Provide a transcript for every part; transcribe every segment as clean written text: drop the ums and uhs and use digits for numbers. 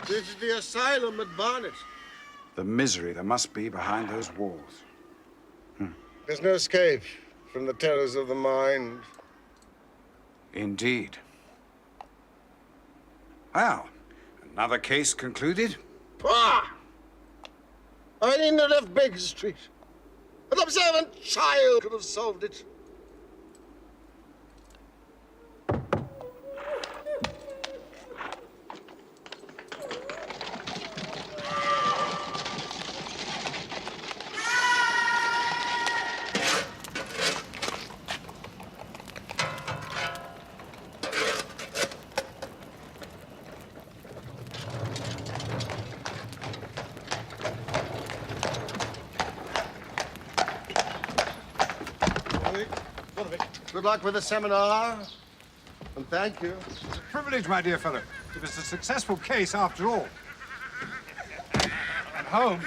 This is the asylum at Barnet. The misery there must be behind those walls. There's no escape from the terrors of the mind. Indeed. Well, another case concluded? Pah! I needn't have left Baker Street. An observant child could have solved it. Good luck with the seminar, and thank you. It's a privilege, my dear fellow. It was a successful case after all. And Holmes,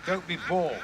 don't be bored.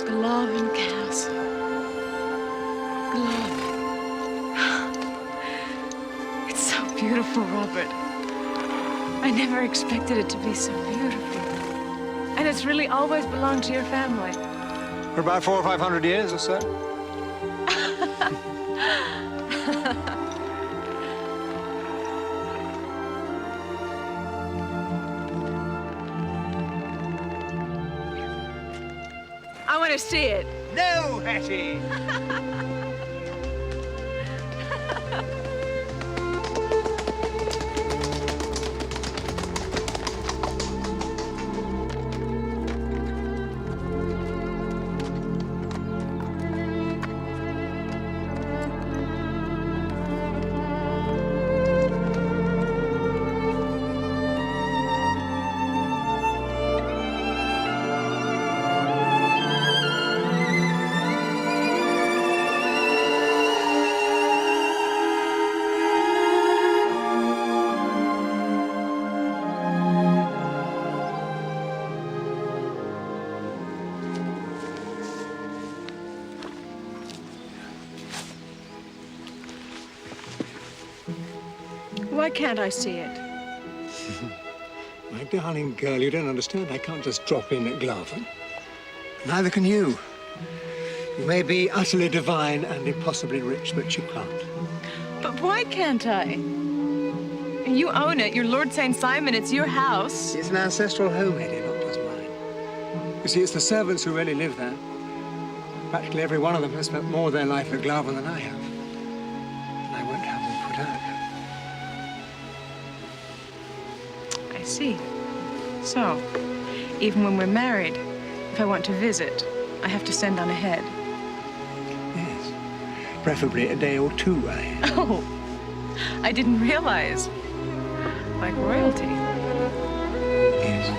Glovin Castle. Glovin. It's so beautiful, Robert. I never expected it to be so beautiful. And it's really always belonged to your family. For about 400 or 500 years or so. I want to see it. No, Hattie! Why can't I see it? My darling girl, you don't understand. I can't just drop in at Glavin. Neither can you. You may be utterly divine and impossibly rich, but you can't. But why can't I? You own it. You're Lord St. Simon. It's your house. It's an ancestral home, Eddie, not just mine. You see, it's the servants who really live there. Practically every one of them has spent more of their life at Glavon than I have. And I won't have them put out. I see. So, even when we're married, if I want to visit, I have to send on ahead. Yes. Preferably a day or two ahead. Oh, I didn't realize. Like royalty. Yes.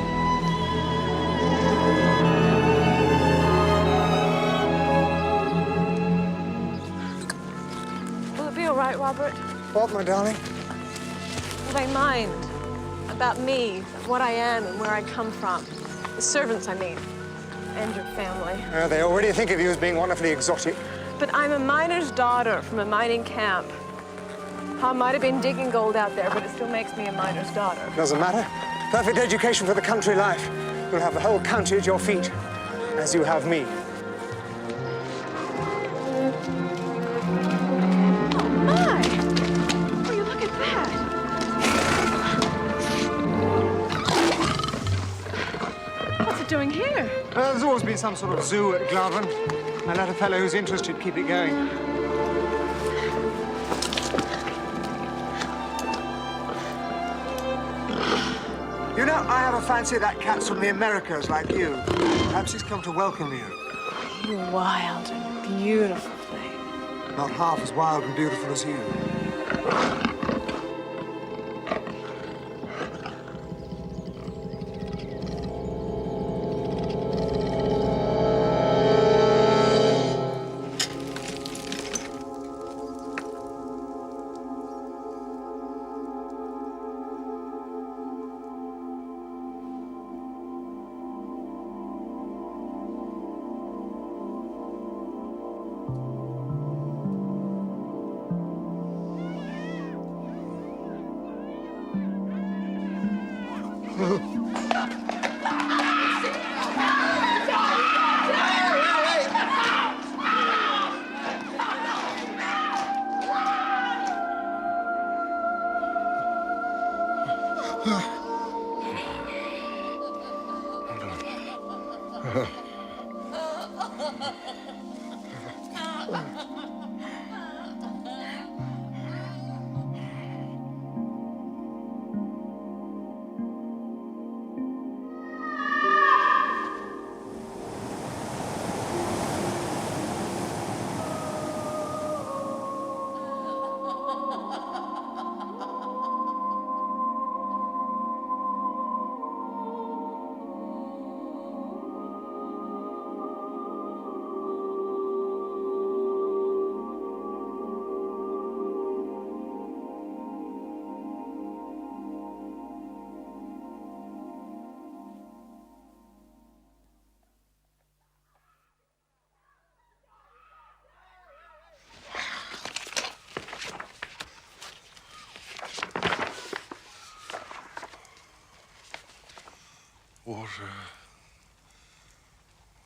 Will it be all right, Robert? What, my darling? Will they mind about me, what I am and where I come from? The servants, I mean, and your family. They already think of you as being wonderfully exotic. But I'm a miner's daughter from a mining camp. I might have been digging gold out there, but it still makes me a miner's daughter. Doesn't matter. Perfect education for the country life. You'll have the whole county at your feet, as you have me. Oh, my! Will you look at that? What's it doing here? There's always been some sort of zoo at Glavon. I let a fellow who's interested keep it going. You know, I have a fancy that cat's from the Americas, like you. Perhaps he's come to welcome you. You wild and beautiful thing. Not half as wild and beautiful as you.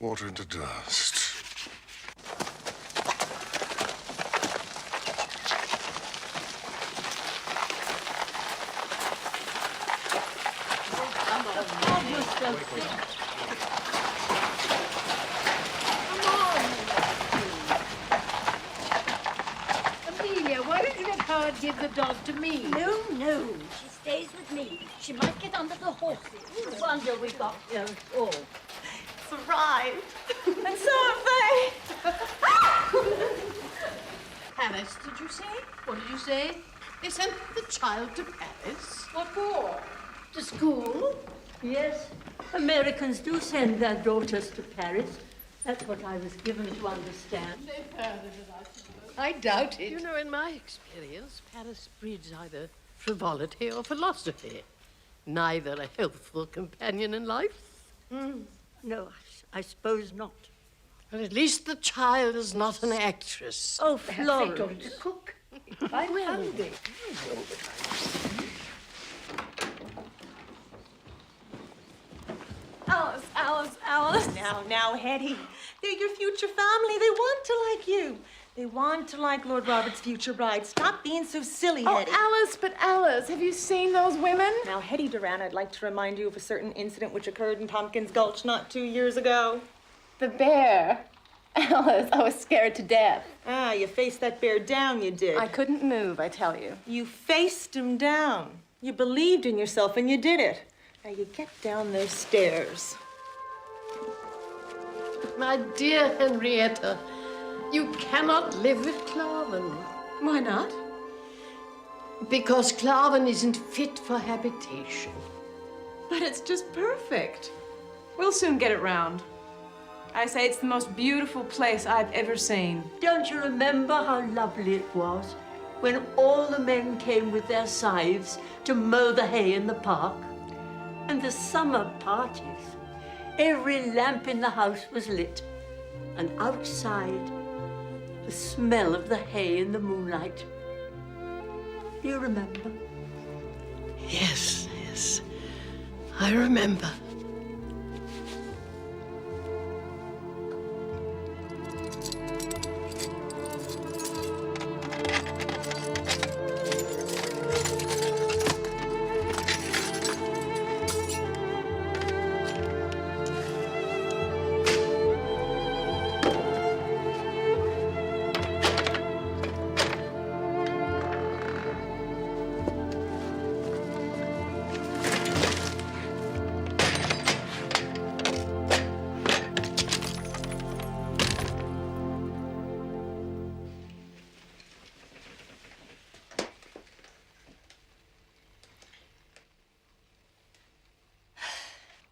Water into dust. Amelia, why don't you let Howard give the dog to me? No, no. She stays with me. She might get under the horses. No wonder we got here at all. Surprised. And so have they. Paris, did you say? What did you say? They sent the child to Paris? What for? To school? Yes, Americans do send their daughters to Paris. That's what I was given to understand. They've heard of it, I suppose. I doubt it. You know, in my experience, Paris breeds either frivolity or philosophy. Neither a healthful companion in life. No, I suppose not. Well, at least the child is not an actress. Oh, Florence. To cook. I'm hungry. Alice. Now, Hetty. They're your future family. They want to like you. They want to like Lord Robert's future bride. Stop being so silly, Hetty. Alice, have you seen those women? Now, Hetty Duran, I'd like to remind you of a certain incident which occurred in Tompkins Gulch not 2 years ago. The bear Alice, I was scared to death. Ah, you faced that bear down, you did. I couldn't move, I tell you. You faced him down. You believed in yourself and you did it. Now you get down those stairs. My dear Henrietta, you cannot live with Claven. Why not? Because Claven isn't fit for habitation. But it's just perfect. We'll soon get it round. I say it's the most beautiful place I've ever seen. Don't you remember how lovely it was when all the men came with their scythes to mow the hay in the park? And the summer parties. Every lamp in the house was lit. And outside, the smell of the hay in the moonlight. Do you remember? Yes, yes. I remember.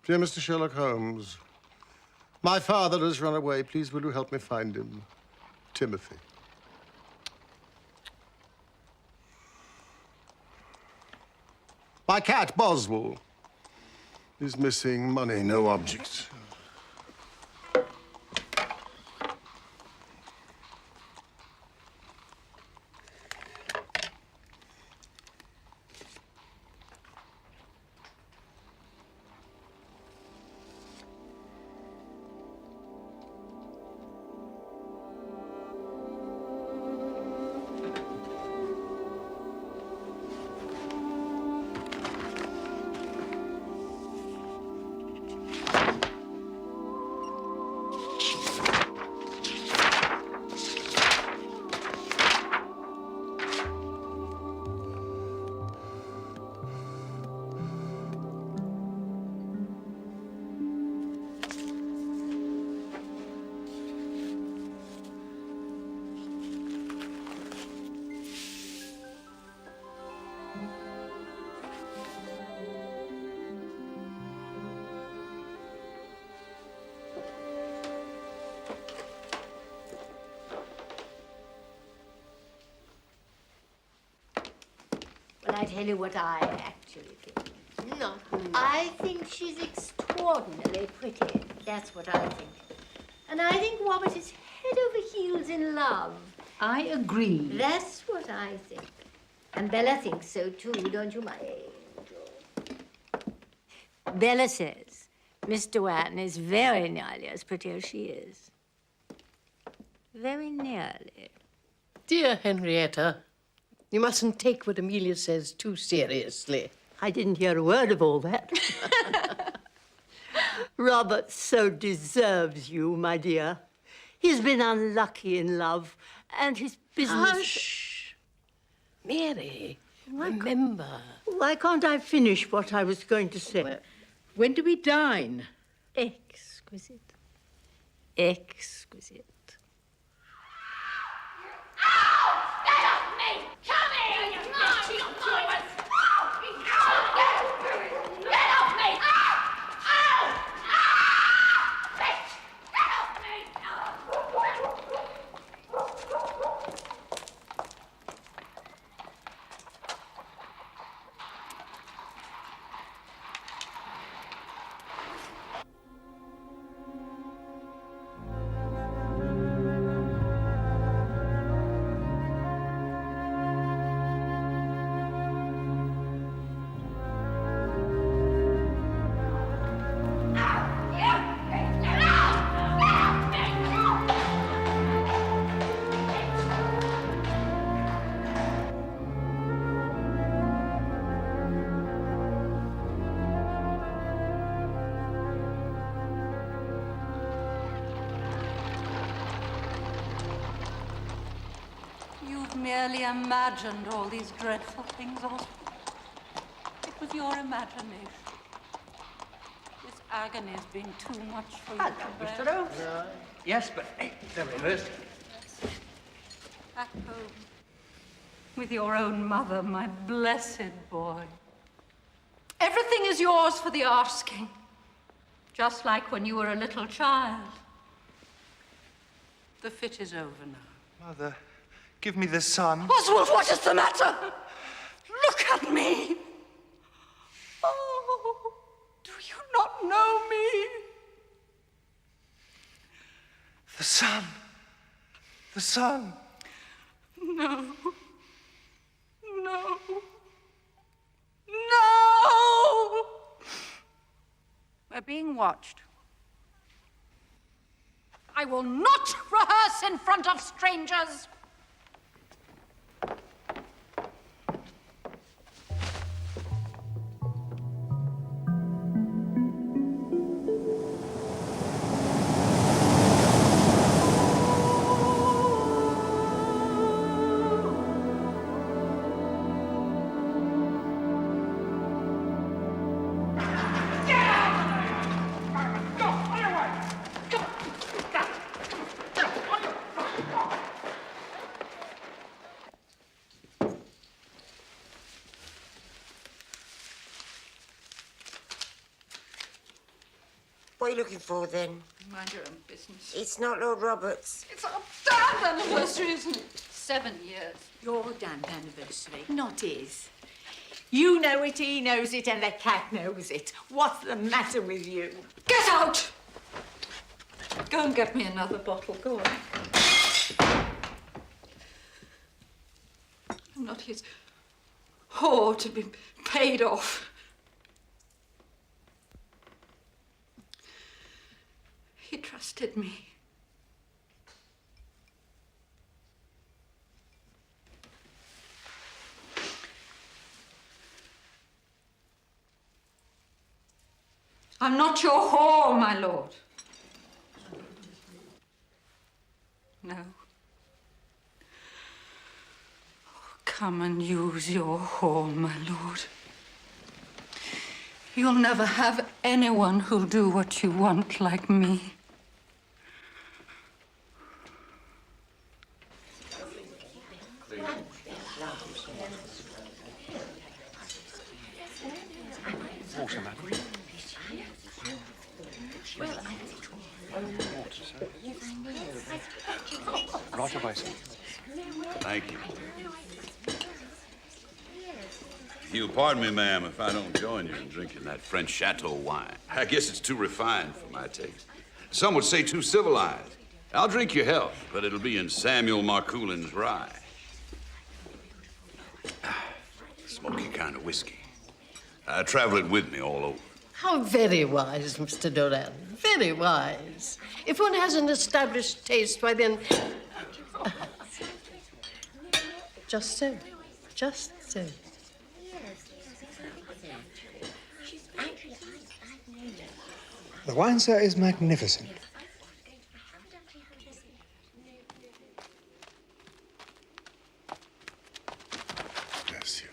Dear Mr. Sherlock Holmes, my father has run away. Please, will you help me find him? Timothy. My cat, Boswell, is missing. Money, no object. I tell you what I actually think. No. I think she's extraordinarily pretty. That's what I think. And I think Robert is head over heels in love. I agree. That's what I think. And Bella thinks so too, don't you, my angel? Bella says Miss Duane is very nearly as pretty as she is. Very nearly. Dear Henrietta, you mustn't take what Amelia says too seriously. I didn't hear a word of all that. Robert so deserves you, my dear. He's been unlucky in love, and his business... Hush! Mary, remember. Why can't I finish what I was going to say? Well, when do we dine? Exquisite. Exquisite. merely imagined all these dreadful things, Oswald. It was your imagination. This agony has been too much for you to bear. Mr. Holmes? Yes, but hey, they're reversed. Back home with your own mother, my blessed boy. Everything is yours for the asking, just like when you were a little child. The fit is over now. Mother, give me the sun. Oswald, what is the matter? Look at me. Oh, do you not know me? The sun. The sun. No. No. No! We're being watched. I will not rehearse in front of strangers. What are you looking for, then? Mind your own business. It's not Lord Robert's. It's our damned anniversary, isn't it? 7 years. Your damned anniversary, not his. You know it, he knows it, and the cat knows it. What's the matter with you? Get out! Go and get me another bottle. Go on. I'm not his whore to be paid off. He trusted me. I'm not your whore, my lord. No. Oh, come and use your whore, my lord. You'll never have anyone who'll do what you want like me. Water, madam. Right away, sir. Thank you. You'll pardon me, ma'am, if I don't join you in drinking that French chateau wine. I guess it's too refined for my taste. Some would say too civilized. I'll drink your health, but it'll be in Samuel Marcoulin's rye. Smoky kind of whiskey. I travel it with me all over. How very wise, Mr. Doran. Very wise. If one has an established taste, why then... Just so. Just so. The wine, sir, is magnificent. Bless you.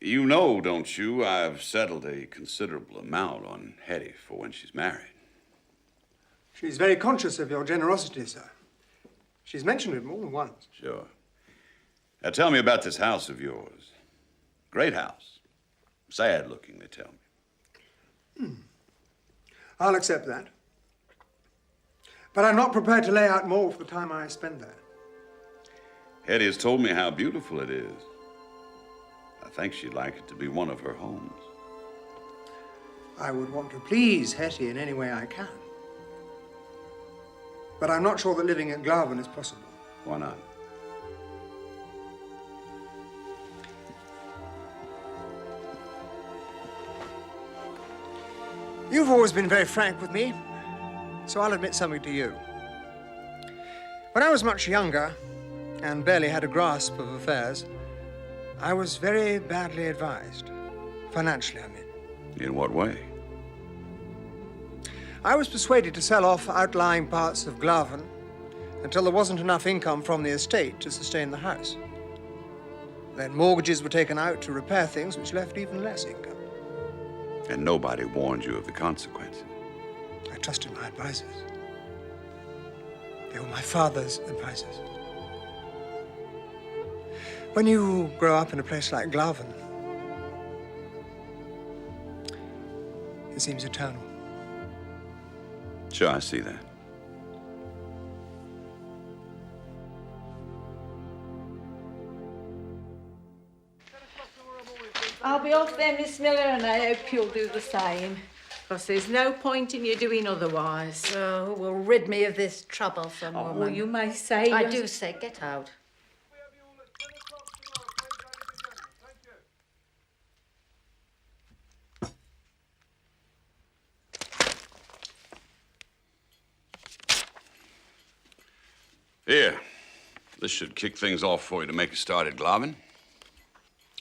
You know, don't you, I've settled a considerable amount on Hetty for when she's married. She's very conscious of your generosity, sir. She's mentioned it more than once. Sure. Now tell me about this house of yours. Great house. Sad looking, they tell me. I'll accept that. But I'm not prepared to lay out more for the time I spend there. Hetty has told me how beautiful it is. I think she'd like it to be one of her homes. I would want to please Hetty in any way I can. But I'm not sure that living at Glavin is possible. Why not? You've always been very frank with me, so I'll admit something to you. When I was much younger and barely had a grasp of affairs, I was very badly advised. Financially, I mean. In what way? I was persuaded to sell off outlying parts of Glaven until there wasn't enough income from the estate to sustain the house. Then mortgages were taken out to repair things which left even less income. And nobody warned you of the consequences. I trusted my advisors. They were my father's advisors. When you grow up in a place like Glaven, it seems eternal. Sure, I see that. I'll be off then, Miss Miller, and I hope you'll do the same. Because there's no point in you doing otherwise. Oh, who will rid me of this troublesome woman? Well, you may say... I do say, get out. Here. This should kick things off for you to make a start at Glaven.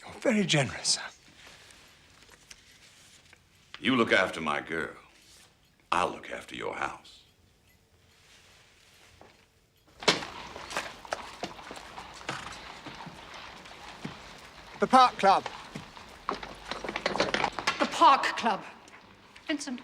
You're very generous, sir. You look after my girl. I'll look after your house. The Park Club. The Park Club. Vincent.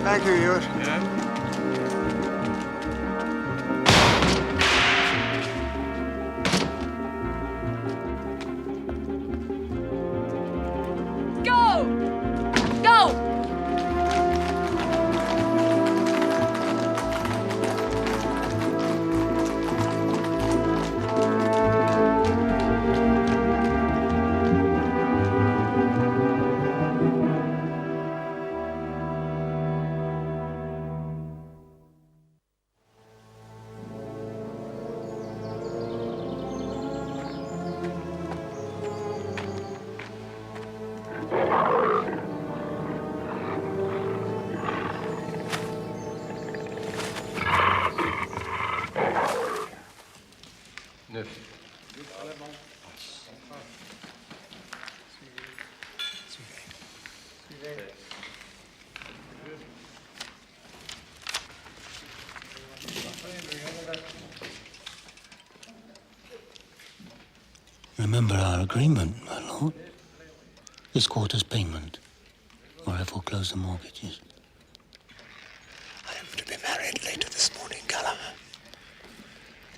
Thank you, Ewart. Go! Go! Remember our agreement, my lord. This quarter's payment, or I foreclose the mortgages. I am to be married later this morning, Gallagher.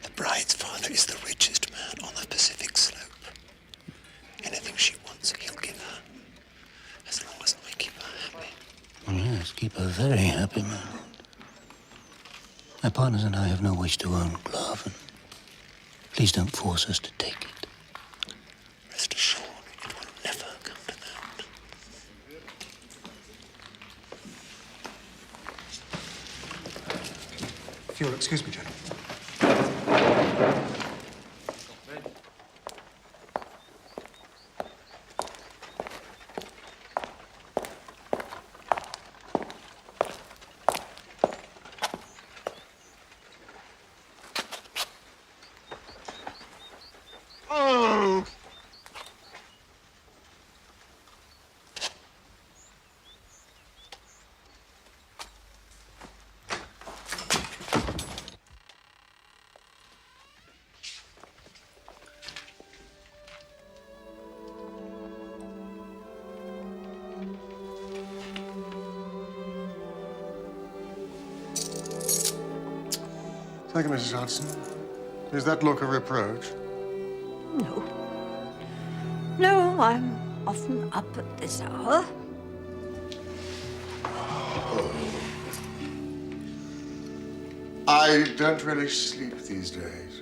The bride's father is the richest man on the Pacific slope. Anything she wants, he'll give her, as long as I keep her happy. Oh, yes, keep her very happy, my lord. My partners and I have no wish to own Glaven. Please don't force us to take it. Rest assured, it will never come to that. If you'll excuse me, gentlemen. Thank you, Mrs. Hudson. Is that look a reproach? No. No, I'm often up at this hour. I don't really sleep these days.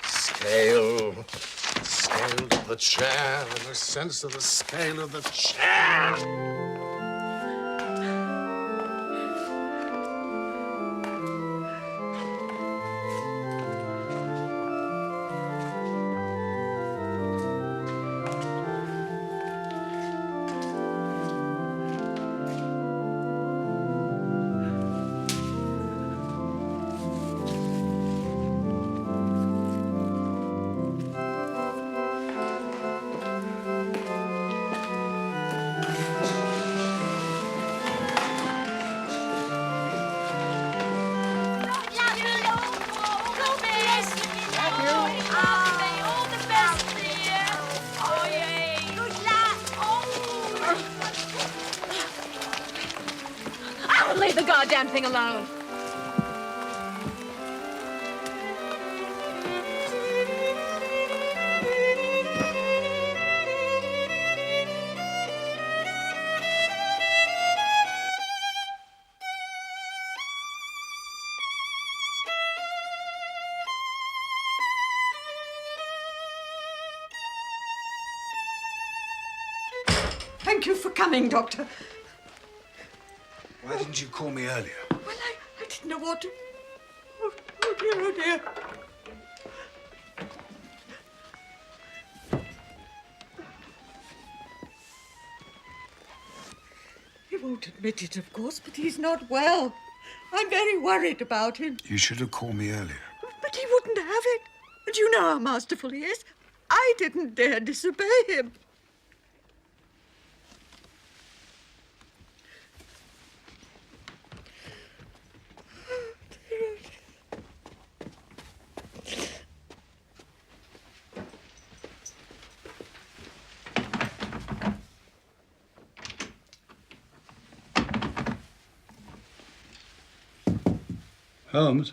Scale of the chair, and the sense of the scale of the chair. Leave the goddamn thing alone. Thank you for coming, Doctor. Why didn't you call me earlier? Well, I didn't know what to... Oh, dear, oh, dear. He won't admit it, of course, but he's not well. I'm very worried about him. You should have called me earlier. But he wouldn't have it. And you know how masterful he is. I didn't dare disobey him. Holmes?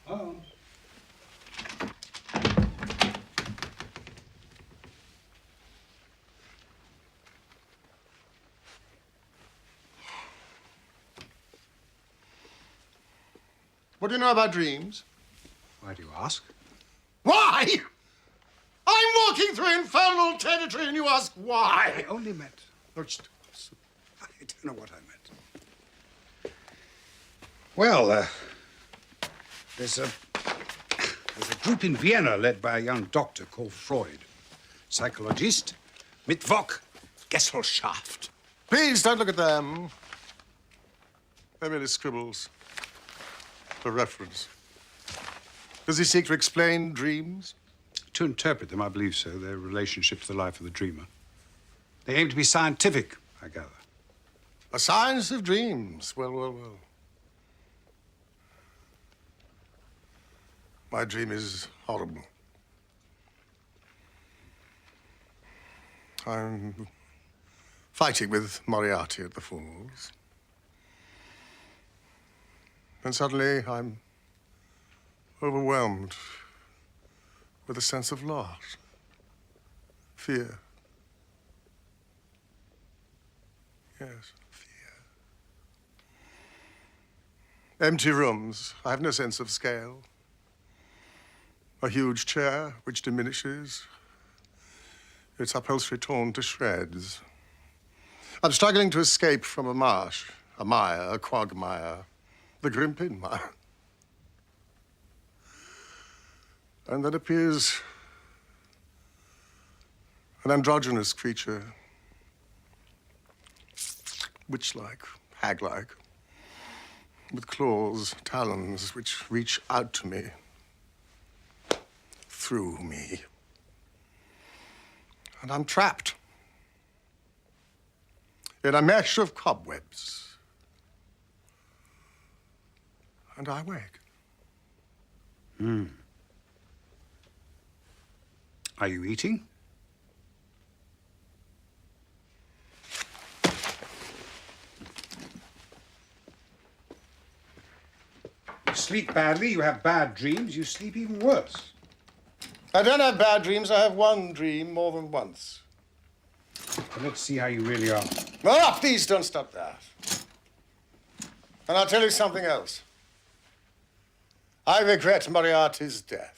Holmes? What do you know about dreams? Why do you ask? Why? I'm walking through infernal territory and you ask why? I only meant... I don't know what I meant. Well, there's a group in Vienna led by a young doctor called Freud. Psychologist, Mittwoch, Gesellschaft. Please don't look at them. They're merely scribbles. for reference. Does he seek to explain dreams? To interpret them, I believe so. Their relationship to the life of the dreamer. They aim to be scientific, I gather. A science of dreams. Well, well, well. My dream is horrible. I'm fighting with Moriarty at the Falls. And suddenly I'm overwhelmed with a sense of loss, fear. Yes, fear. Empty rooms. I have no sense of scale. A huge chair which diminishes, its upholstery torn to shreds. I'm struggling to escape from a marsh, a mire, a quagmire, the Grimpen mire. And then appears an androgynous creature, witch-like, hag-like, with claws, talons, which reach out to me, through me. And I'm trapped in a mesh of cobwebs. And I wake. Are you eating? You sleep badly, you have bad dreams, you sleep even worse. I don't have bad dreams. I have one dream more than once. Well, let's see how you really are. Oh, please don't stop that. And I'll tell you something else. I regret Moriarty's death.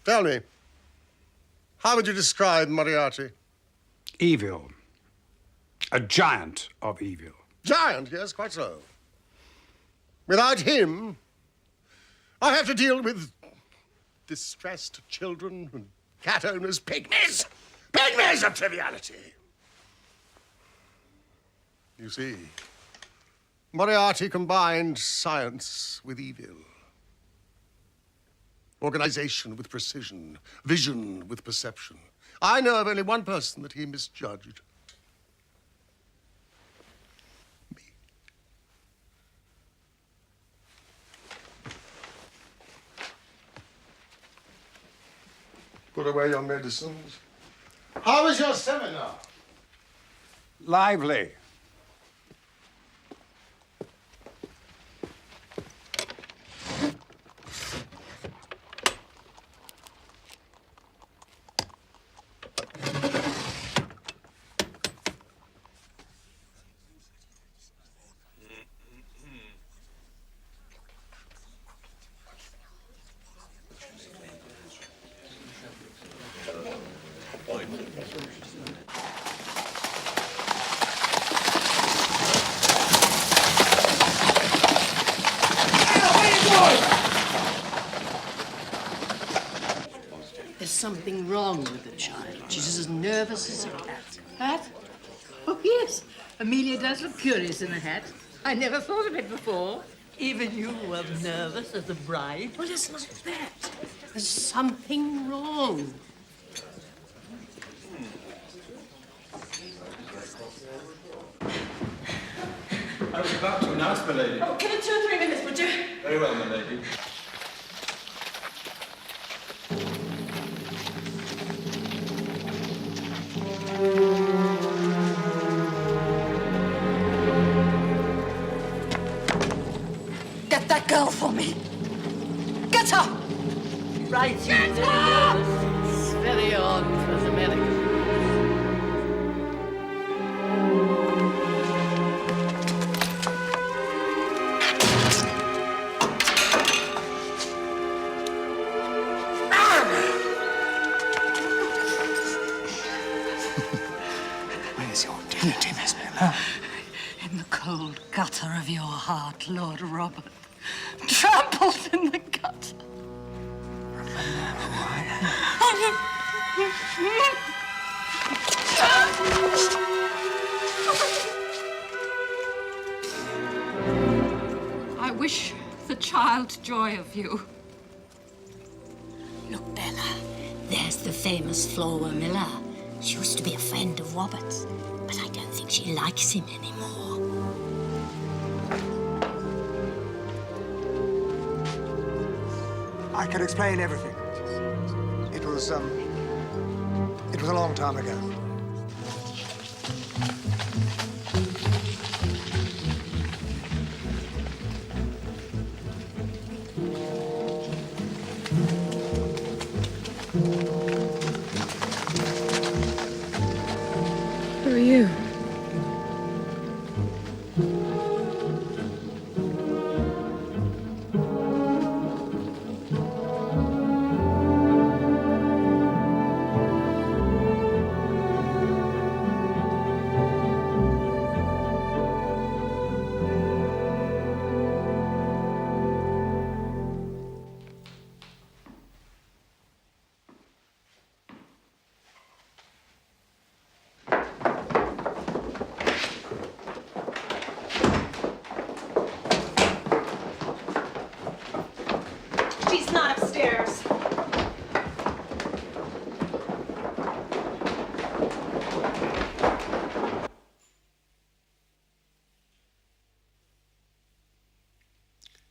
Tell me, how would you describe Moriarty? Evil. A giant of evil. Giant, yes, quite so. Without him, I have to deal with distressed children and cat owners, pygmies! Pygmies of triviality! You see, Moriarty combined science with evil. Organization with precision, vision with perception. I know of only one person that he misjudged. Me. Put away your medicines. How was your seminar? Lively. There's something wrong with the child. She's as nervous as a cat. Hat? Oh, yes. Amelia does look curious in a hat. I never thought of it before. Even you were nervous as a bride. Well, it's not that. There's something wrong. I was about to announce, my lady. Oh, give it 2 or 3 minutes, would you? Very well, my lady. Get that girl for me. Get her! Right, get her! It's very odd for an American. Where's your dignity, Miss Miller? In the cold gutter of your heart, Lord Robert. Trampled in the gutter. child joy of you. Look, Bella, there's the famous Flora Miller. She used to be a friend of Robert's, but I don't think she likes him anymore. I can explain everything. It was a long time ago. Who are you? She's not upstairs.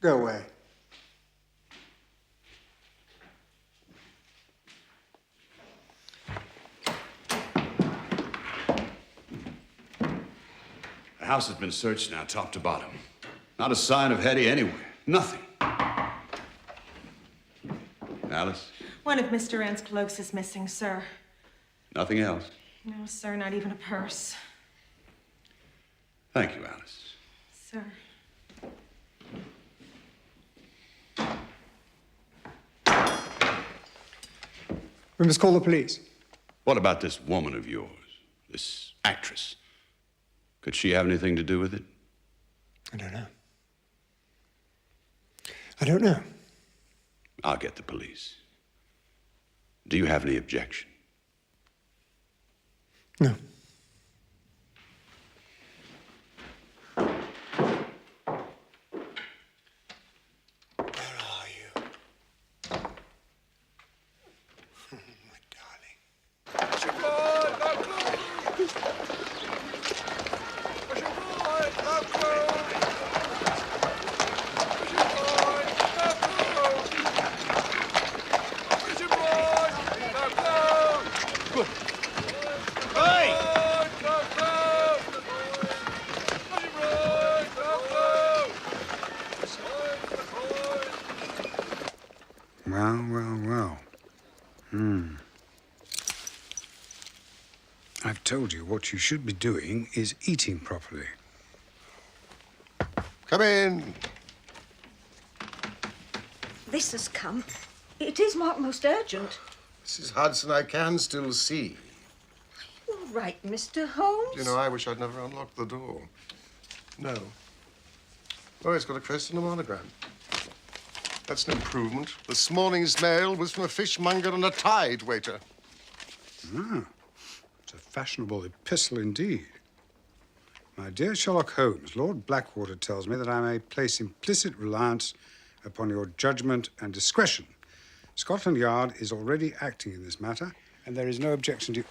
Go away. The house has been searched now, top to bottom. Not a sign of Hetty anywhere. Nothing. Alice? One of Mr. Ann's cloaks is missing, sir. Nothing else? No, sir, not even a purse. Thank you, Alice. Sir. We must call the police. What about this woman of yours? This actress? Could she have anything to do with it? I don't know. I don't know. I'll get the police. Do you have any objection? No. Well. I've told you what you should be doing is eating properly. Come in. This has come. It is marked most urgent. Mrs. Hudson, I can still see. All right, Mr. Holmes. You know, I wish I'd never unlocked the door. No. Oh, it's got a crest and a monogram. That's an improvement. This morning's mail was from a fishmonger and a tide waiter. Ah, it's a fashionable epistle indeed. My dear Sherlock Holmes, Lord Blackwater tells me that I may place implicit reliance upon your judgment and discretion. Scotland Yard is already acting in this matter, and there is no objection to...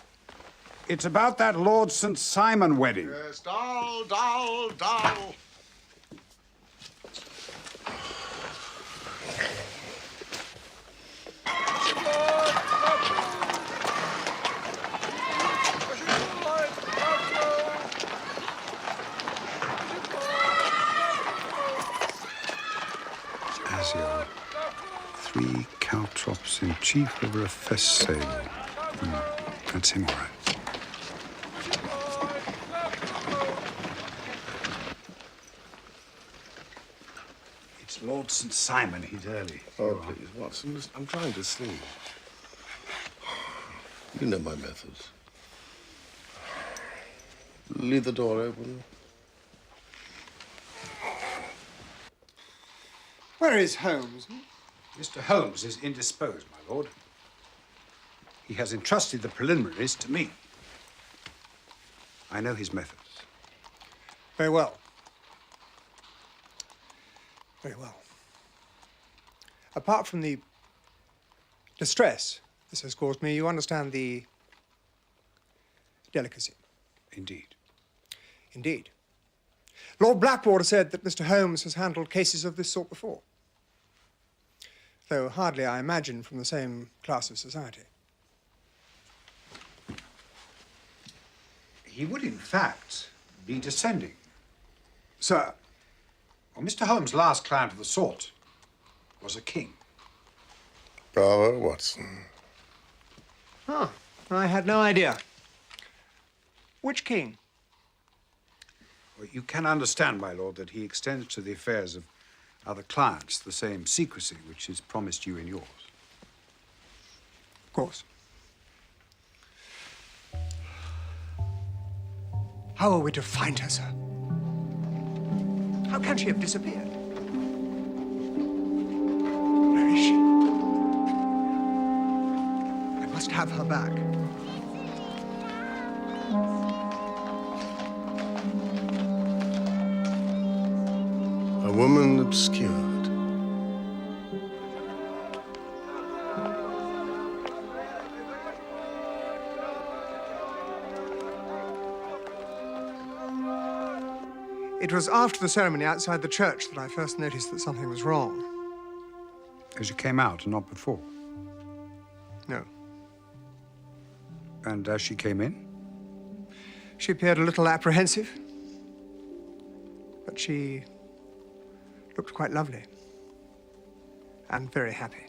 It's about that Lord St. Simon wedding. Yes, dull. As your 3 caltrops in chief over a fest sale. That's him, all right. It's Lord St. Simon. He's early. Oh, please, Watson, I'm trying to sleep. You know my methods. Leave the door open. Where is Holmes? Mr. Holmes is indisposed, my lord. He has entrusted the preliminaries to me. I know his methods. Very well. Very well. Apart from the distress this has caused me, you understand the delicacy. Indeed. Indeed. Lord Blackwater said that Mr. Holmes has handled cases of this sort before, though hardly, I imagine, from the same class of society. He would, in fact, be descending. Sir? Well, Mr. Holmes' last client of the sort was a king. Bravo, Watson. Ah, I had no idea. Which king? Well, you can understand, my lord, that he extends to the affairs of other clients the same secrecy which is promised you in yours. Of course. How are we to find her, sir? How can she have disappeared? Where is she? I must have her back. A woman obscured. It was after the ceremony outside the church that I first noticed that something was wrong. As you came out and not before? No. And as she came in? She appeared a little apprehensive, but she looked quite lovely and very happy.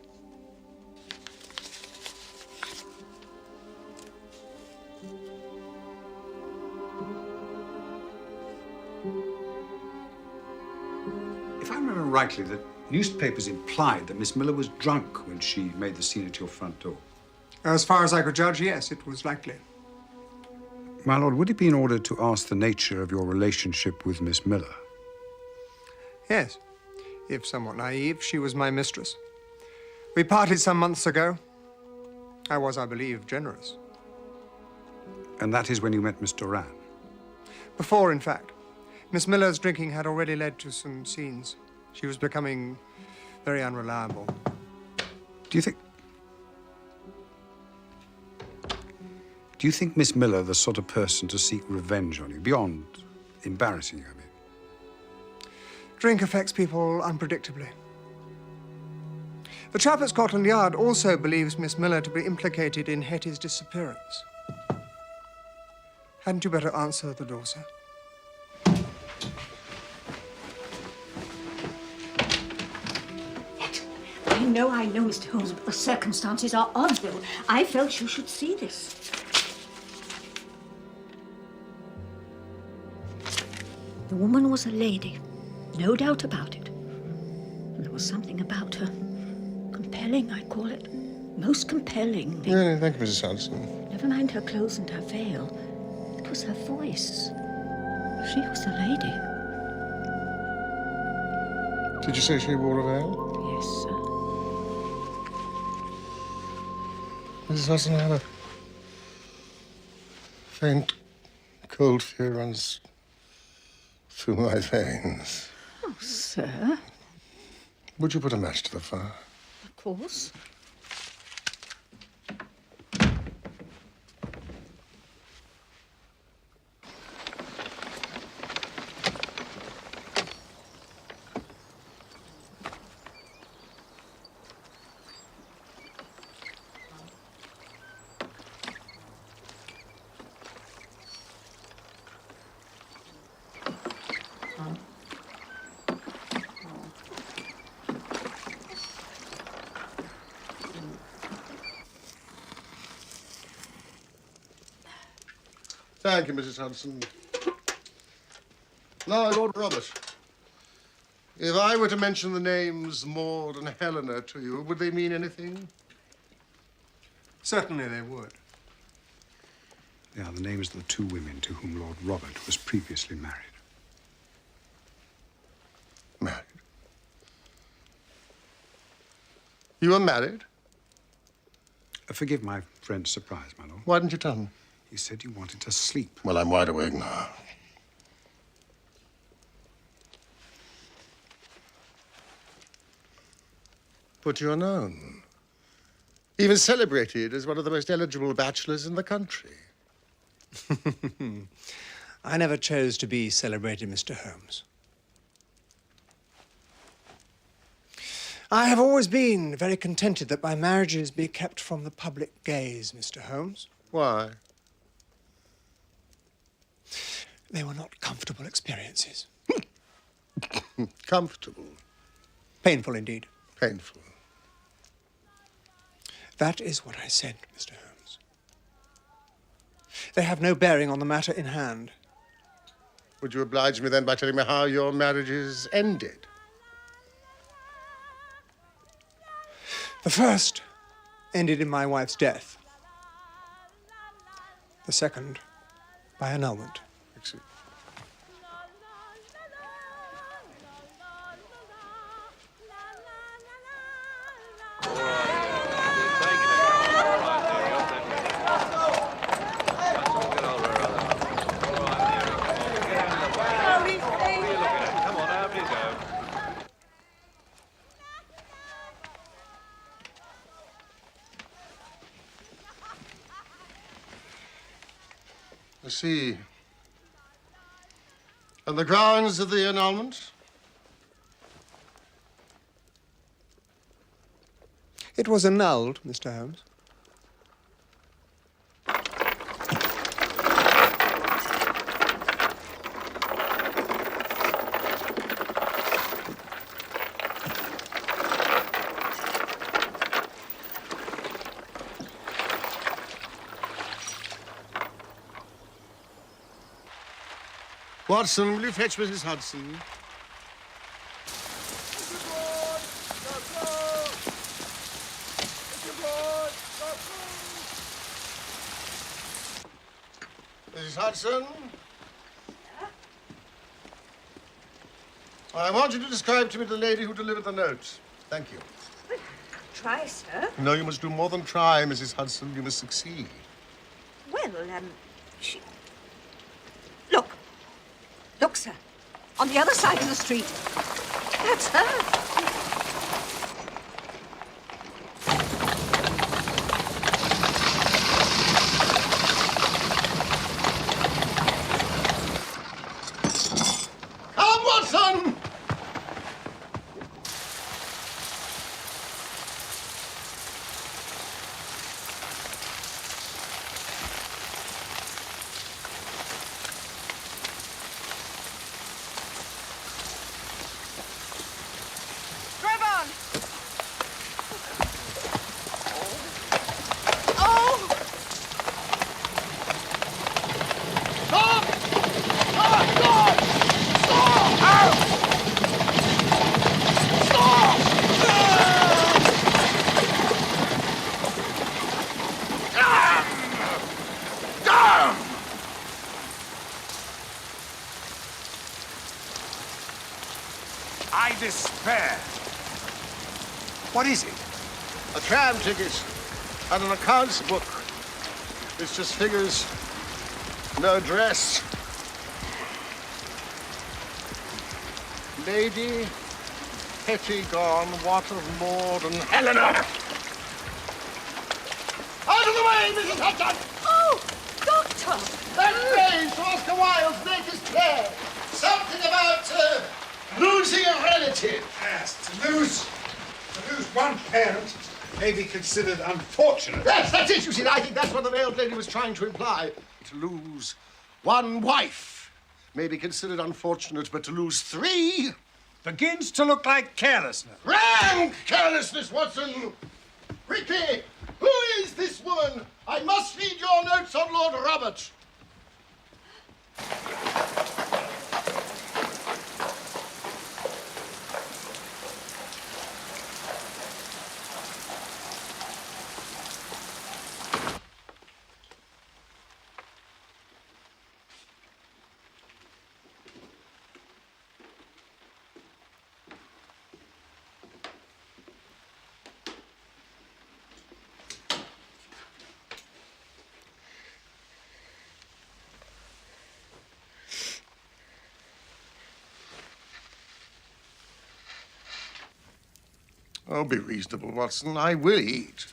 If I remember rightly, the newspapers implied that Miss Miller was drunk when she made the scene at your front door. As far as I could judge, yes, it was likely. My lord, would it be in order to ask the nature of your relationship with Miss Miller? Yes. If somewhat naive, she was my mistress. We parted some months ago. I was, I believe, generous. And that is when you met Miss Doran? Before, in fact. Miss Miller's drinking had already led to some scenes. She was becoming very unreliable. Do you think Miss Miller the sort of person to seek revenge on you, beyond embarrassing you, I mean? Drink affects people unpredictably. The chap at Scotland Yard also believes Miss Miller to be implicated in Hetty's disappearance. Hadn't you better answer the door, sir? I know, Mr. Holmes, but the circumstances are odd, though. I felt you should see this. The woman was a lady, no doubt about it. And there was something about her. Compelling, I call it. Most compelling. Really, thank you, Mrs. Hudson. Never mind her clothes and her veil. It was her voice. She was a lady. Did you say she wore a veil? Yes, sir. Mrs. Hudson, I had a faint, cold fear runs through my veins. Oh, sir. Would you put a match to the fire? Of course. Thank you, Mrs. Hudson. Now, Lord Robert, if I were to mention the names Maud and Helena to you, would they mean anything? Certainly they would. They are the names of the two women to whom Lord Robert was previously married. Married? You were married? Forgive my friend's surprise, my lord. Why didn't you tell me? You said you wanted to sleep. Well, I'm wide awake now. But you're known. Even celebrated as one of the most eligible bachelors in the country. I never chose to be celebrated, Mr. Holmes. I have always been very contented that my marriages be kept from the public gaze, Mr. Holmes. Why? They were not comfortable experiences. Comfortable? Painful indeed. Painful. That is what I said, Mr. Holmes. They have no bearing on the matter in hand. Would you oblige me then by telling me how your marriages ended? The first ended in my wife's death. The second by annulment. Excuse. I see. And the grounds of the annulment? It was annulled, Mr. Holmes. Watson, will you fetch Mrs. Hudson? Mrs. Hudson? I want you to describe to me the lady who delivered the note. Thank you. Try, sir. No, you must do more than try, Mrs. Hudson. You must succeed. Well, she... Look. Look, sir. On the other side of the street. That's her. Come, Watson! I despair. What is it? A tram ticket and an accounts book. It's just figures, no address. Lady Hetty gone, what of Maud and Helena? Out of the way, Mrs. Hudson! Oh, Doctor! That phrase, Oscar Wilde's latest play. Something about losing a relative. Yes, to lose one parent may be considered unfortunate. Yes, that's it, you see. I think that's what the veiled lady was trying to imply. To lose one wife may be considered unfortunate, but to lose three... begins to look like carelessness. Rank carelessness, Watson! Quickly, who is this woman? I must read your notes on Lord Robert. Oh, be reasonable, Watson. I will eat.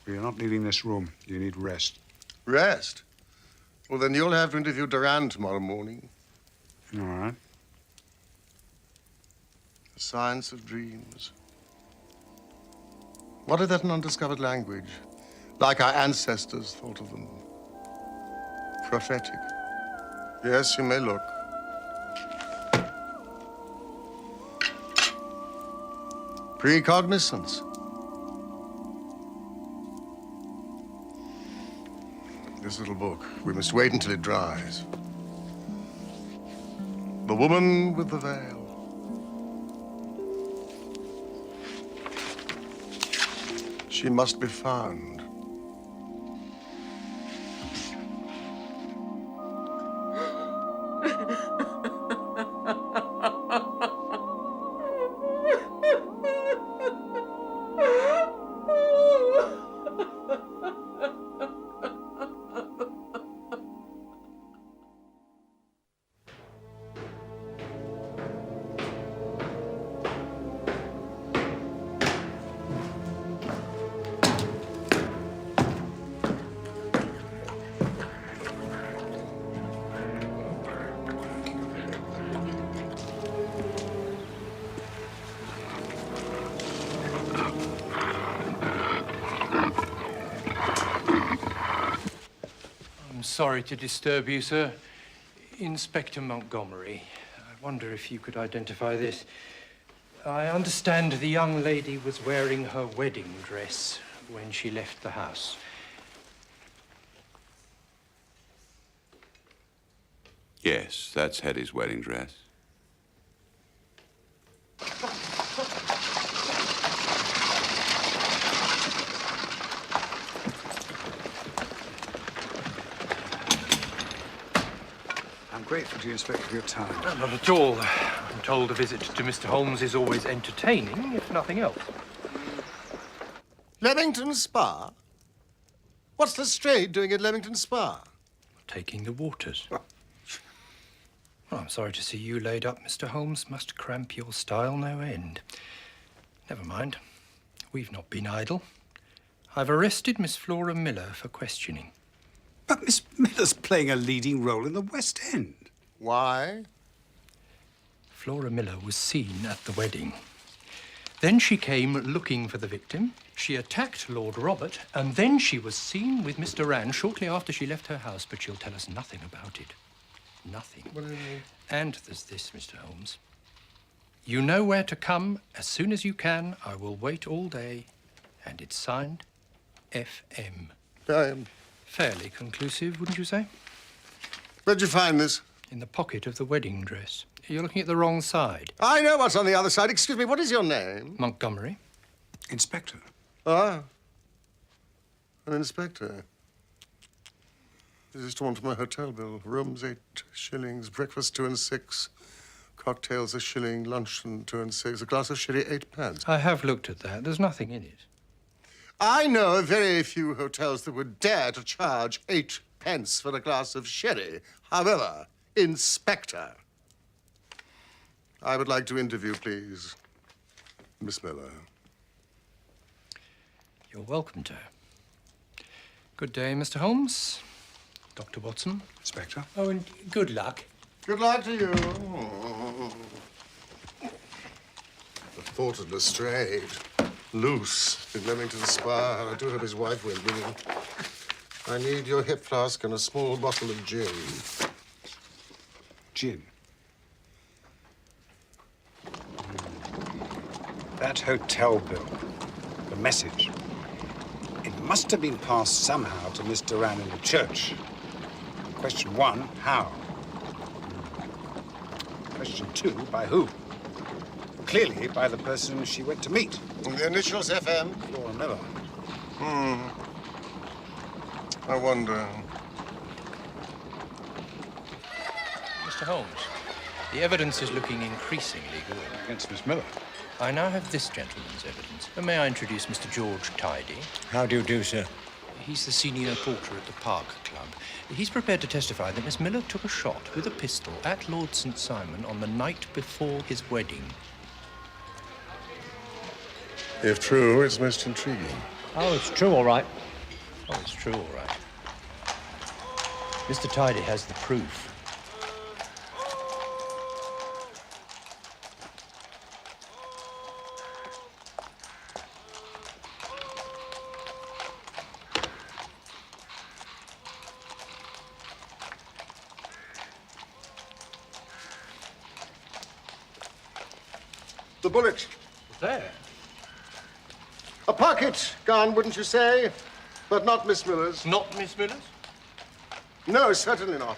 You're not leaving this room. You need rest. Rest? Well, then you'll have to interview Duran tomorrow morning. All right. The science of dreams. What if that's an undiscovered language? Like our ancestors thought of them. Prophetic. Yes, you may look. Precognizance. This little book. We must wait until it dries. The woman with the veil. She must be found. Sorry to disturb you, sir. Inspector Montgomery. I wonder if you could identify this. I understand the young lady was wearing her wedding dress when she left the house. Yes, that's Hetty's wedding dress. Grateful to you, Inspector, for your time. No, not at all. I'm told a visit to Mr. Holmes is always entertaining, if nothing else. Leamington Spa? What's Lestrade doing at Leamington Spa? Taking the waters. Well, I'm sorry to see you laid up, Mr. Holmes. Must cramp your style no end. Never mind. We've not been idle. I've arrested Miss Flora Miller for questioning. But Miss Miller's playing a leading role in the West End. Why? Flora Miller was seen at the wedding. Then she came looking for the victim. She attacked Lord Robert, and then she was seen with Mr. Rand shortly after she left her house, but she'll tell us nothing about it. Nothing. What do you mean? And there's this, Mr. Holmes. You know where to come as soon as you can. I will wait all day. And it's signed F.M. Fairly conclusive, wouldn't you say? Where'd you find this? In the pocket of the wedding dress. You're looking at the wrong side. I know what's on the other side. Excuse me, what is your name? Montgomery. Inspector. Ah. An inspector. This is drawn from my hotel bill. Rooms 8 shillings, breakfast 2 and 6, cocktails a shilling, luncheon 2 and 6, a glass of sherry 8 pence. I have looked at that. There's nothing in it. I know very few hotels that would dare to charge 8 pence for a glass of sherry. However, Inspector, I would like to interview, please, Miss Miller. You're welcome to. Good day, Mr. Holmes. Dr. Watson. Inspector. Oh, and good luck. Good luck to you. The thought of Lestrade. Loose in Leamington Spa. I do hope his wife went with him. I need your hip flask and a small bottle of gin. Gin? That hotel bill, the message, it must have been passed somehow to Miss Duran in the church. Question 1, how? Question 2, by who? Clearly by the person she went to meet. The initials FM? Flora Miller. I wonder. Mr. Holmes, the evidence is looking increasingly good. Against Miss Miller? I now have this gentleman's evidence. May I introduce Mr. George Tidy? How do you do, sir? He's the senior porter at the Park Club. He's prepared to testify that Miss Miller took a shot with a pistol at Lord St. Simon on the night before his wedding. If true, it's most intriguing. Oh, it's true, all right. Oh, it's true, all right. Mr. Tidy has the proof. The bullet. There. A pocket gun, wouldn't you say? But not Miss Miller's. Not Miss Miller's? No, certainly not.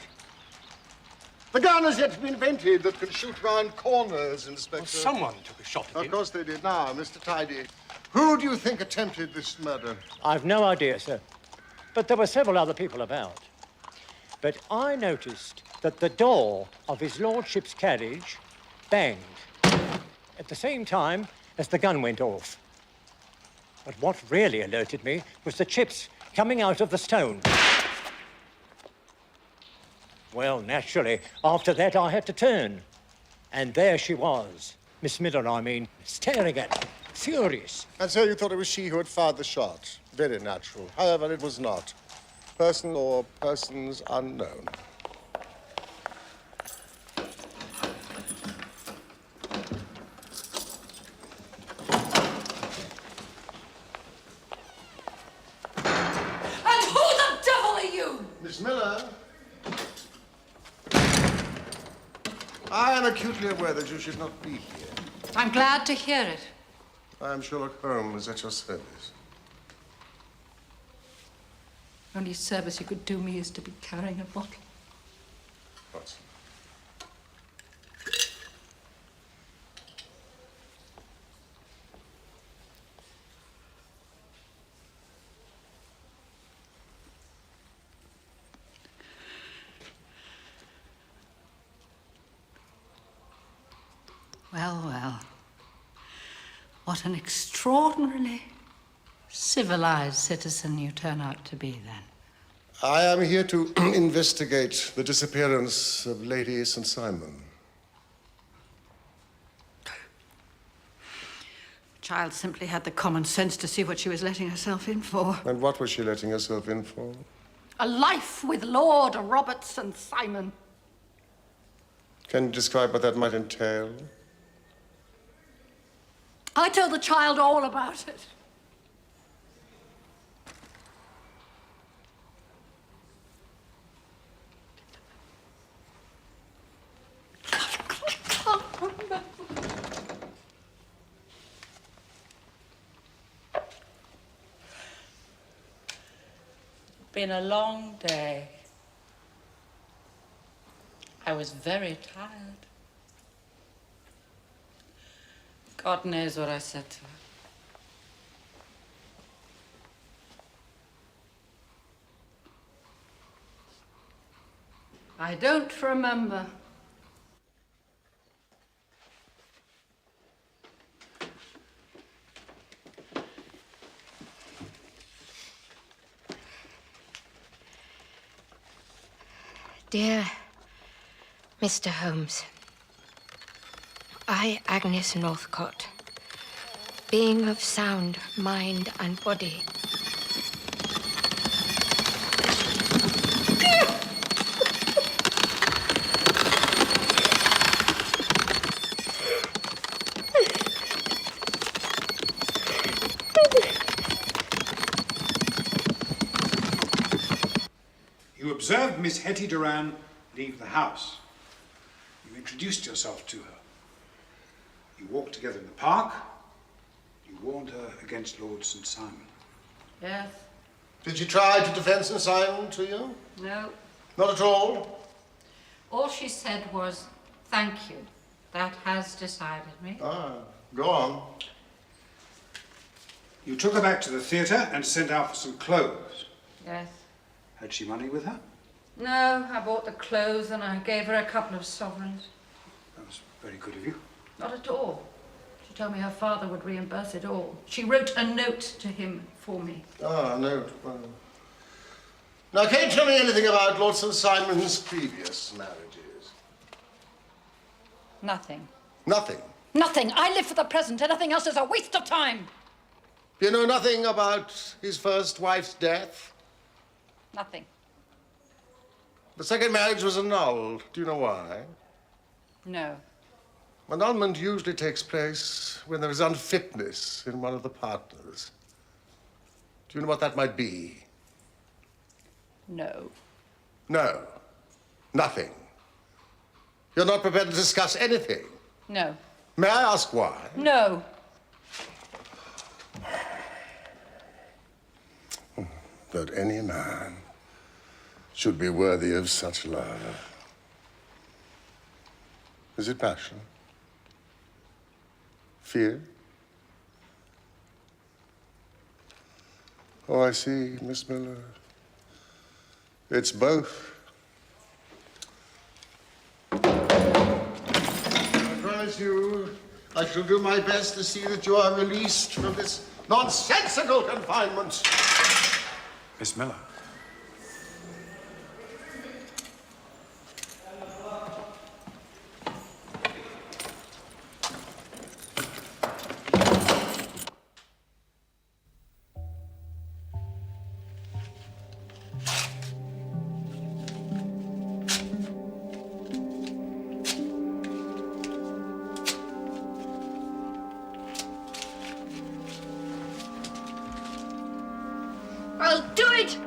The gun has yet to be invented that can shoot round corners, Inspector. Well, someone took a shot at him. Of course they did. Now, Mr. Tidy, who do you think attempted this murder? I've no idea, sir. But there were several other people about. But I noticed that the door of his lordship's carriage banged at the same time as the gun went off. But what really alerted me was the chips coming out of the stone. Well, naturally, after that I had to turn. And there she was, Miss Miller, I mean, staring at me, furious. And so you thought it was she who had fired the shot? Very natural. However, it was not. Person or persons unknown. Miss Miller, I am acutely aware that you should not be here. I'm glad to hear it. I am Sherlock Holmes at your service. Only service you could do me is to be carrying a bottle. What's Well, well. What an extraordinarily civilized citizen you turn out to be, then. I am here to investigate the disappearance of Lady St. Simon. The child simply had the common sense to see what she was letting herself in for. And what was she letting herself in for? A life with Lord Robert Sent Saiman. Can you describe what that might entail? I told the child all about it. Been a long day. I was very tired. God knows what I said to her. I don't remember. Dear Mr. Holmes, I, Agnes Northcott, being of sound mind and body, You observed Miss Hetty Duran leave the house. You introduced yourself to her. You walked together in the park. You warned her against Lord St. Simon. Yes. Did she try to defend St. Simon to you? No. Not at all? All she said was, thank you. That has decided me. Ah, go on. You took her back to the theatre and sent out for some clothes. Yes. Had she money with her? No, I bought the clothes and I gave her a couple of sovereigns. That was very good of you. Not at all. She told me her father would reimburse it all. She wrote a note to him for me. Ah, a note. Well. Now, can you tell me anything about Lord St. Simon's previous marriages? Nothing. Nothing? Nothing. I live for the present. Anything else is a waste of time. You know nothing about his first wife's death? Nothing. The second marriage was annulled. Do you know why? No. Annulment usually takes place when there is unfitness in one of the partners. Do you know what that might be? No. No. Nothing. You're not prepared to discuss anything? No. May I ask why? No. That any man should be worthy of such love. Is it passion? Fear? Oh, I see, Miss Miller. It's both. I promise you, I shall do my best to see that you are released from this nonsensical confinement. Miss Miller. I'll do it!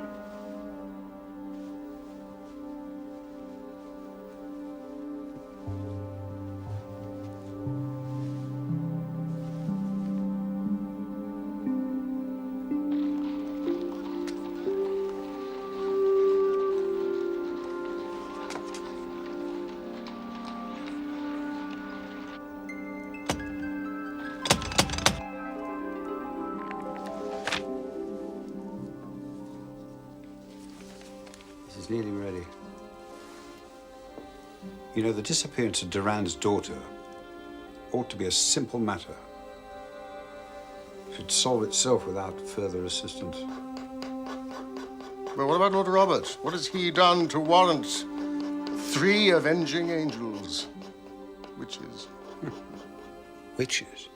Nearly ready. You know, the disappearance of Duran's daughter ought to be a simple matter. It should solve itself without further assistance. Well, what about Lord Robert? What has he done to warrant 3 avenging angels? Witches. Witches?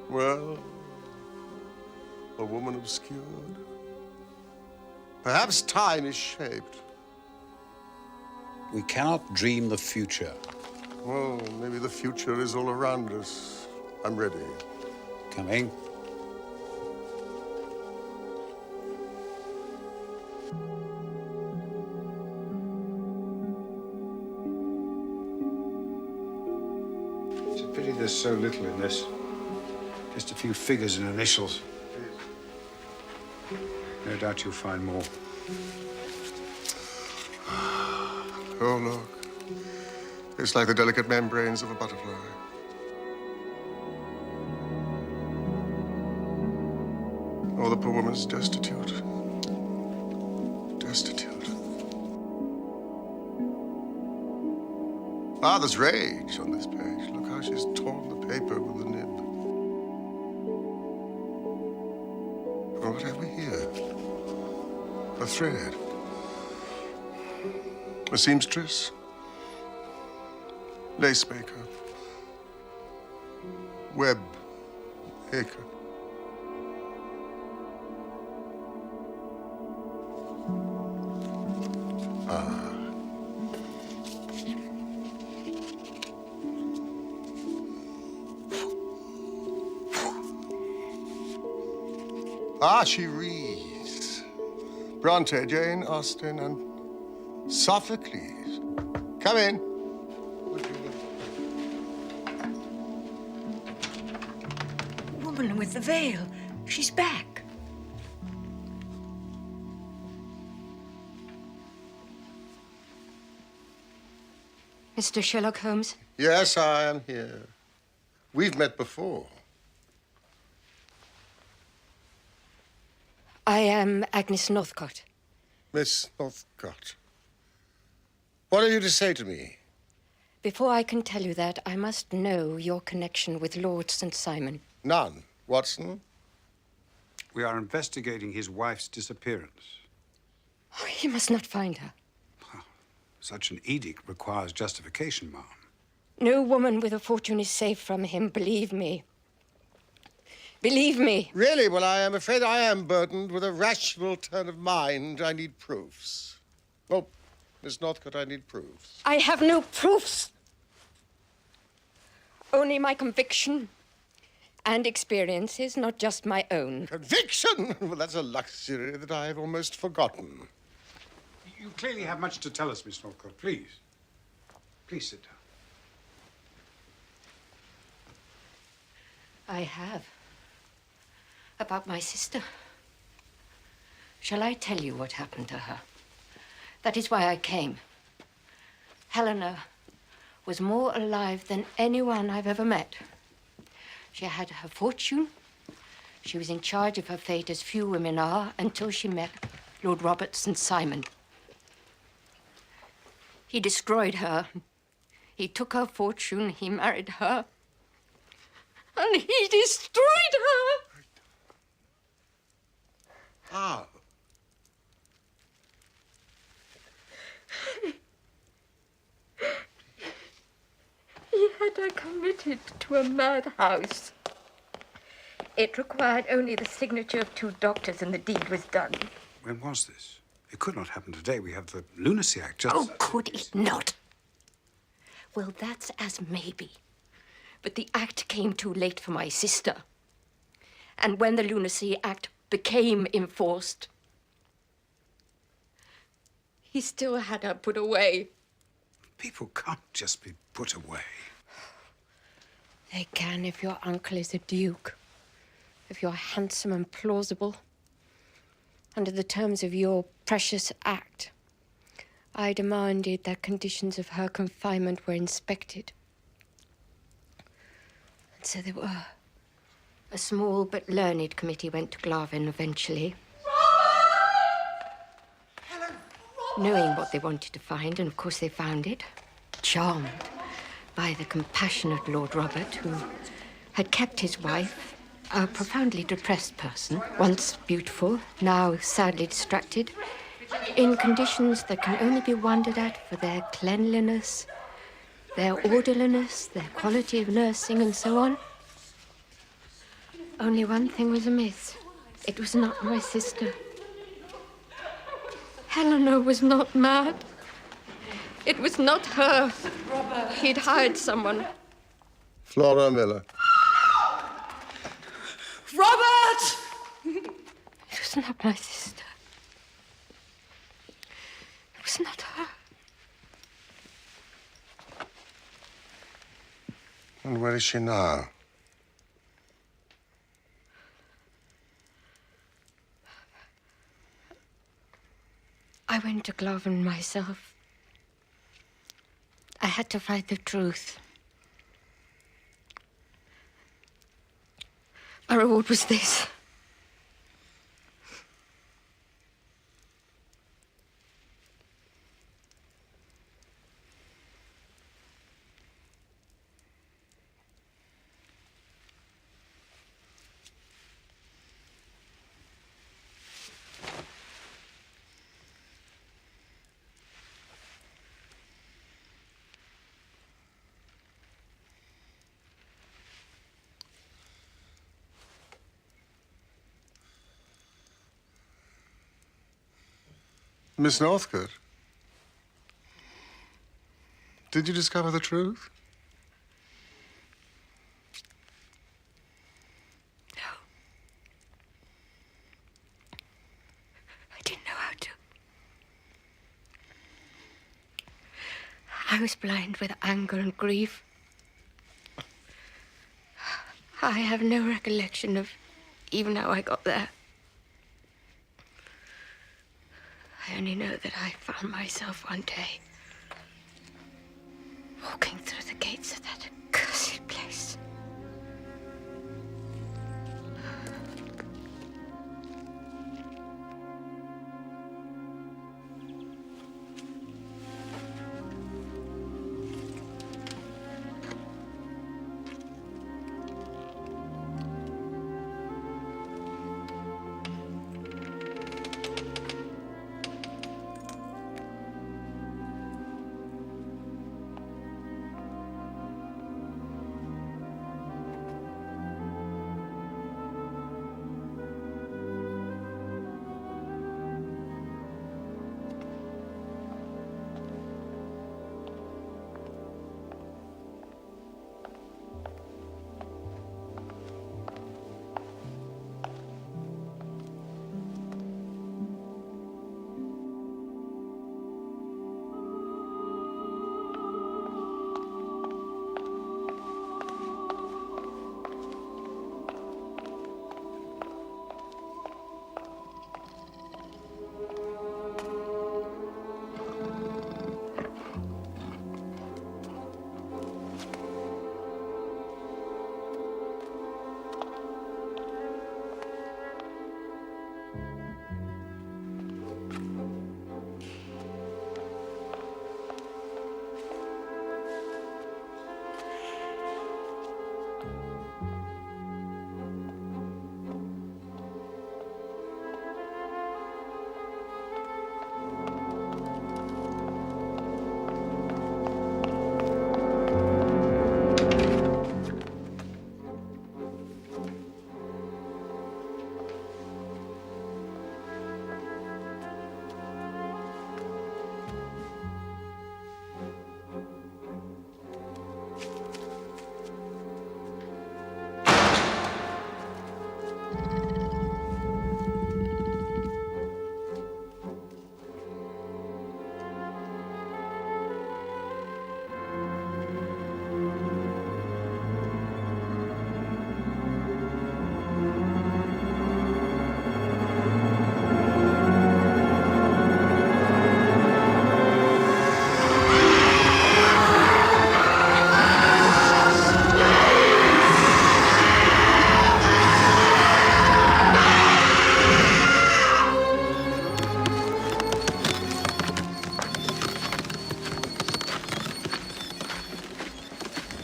Well, a woman obscured. Perhaps time is shaped. We cannot dream the future. Well, maybe the future is all around us. I'm ready. Coming. It's a pity there's so little in this. Just a few figures and initials. No doubt you'll find more. Oh, look. It's like the delicate membranes of a butterfly. Oh, the poor woman's destitute. Destitute. Ah, there's rage on this page. Look how she's torn the paper with the nib. Oh, what have we here? A thread. A seamstress. Lace maker. Web maker. She reads. Bronte, Jane Austen, and Sophocles. Come in. Woman with the veil. She's back. Mr. Sherlock Holmes? Yes, I am here. We've met before. I am Agnes Northcott. Miss Northcott. What have you to say to me? Before I can tell you that, I must know your connection with Lord St. Simon. None. Watson? We are investigating his wife's disappearance. Oh, you must not find her. Such an edict requires justification, ma'am. No woman with a fortune is safe from him, believe me. Believe me. Really? Well, I am afraid I am burdened with a rational turn of mind. I need proofs. Oh, Miss Northcote, I need proofs. I have no proofs. Only my conviction and experiences, not just my own. Conviction? Well, that's a luxury that I have almost forgotten. You clearly have much to tell us, Miss Northcote. Please. Please sit down. I have. About my sister. Shall I tell you what happened to her? That is why I came. Helena was more alive than anyone I've ever met. She had her fortune. She was in charge of her fate as few women are until she met Lord Robert Sent Sάιμον. He destroyed her. He took her fortune, he married her, and he destroyed her. How? He had her committed to a madhouse. It required only the signature of 2 doctors and the deed was done. When was this? It could not happen today. We have the Lunacy Act just... Oh, could it not? Well, that's as maybe. But the act came too late for my sister. And when the Lunacy Act became enforced, he still had her put away. People can't just be put away. They can if your uncle is a duke, if you're handsome and plausible. Under the terms of your precious act, I demanded that conditions of her confinement were inspected. And so they were. A small but learned committee went to Glavin eventually. Knowing what they wanted to find, and of course they found it, charmed by the compassionate Lord Robert, who had kept his wife, a profoundly depressed person, once beautiful, now sadly distracted, in conditions that can only be wondered at for their cleanliness, their orderliness, their quality of nursing, and so on. Only one thing was amiss. It was not my sister. Helena was not mad. It was not her. Robert. He'd hired someone. Flora Miller. Robert! It was not my sister. It was not her. And where is she now? I went to Glavin myself. I had to find the truth. My reward was this. Miss Northcote, did you discover the truth? No. I didn't know how to. I was blind with anger and grief. I have no recollection of even how I got there. I only know that I found myself one day walking through the gates of that cursed place.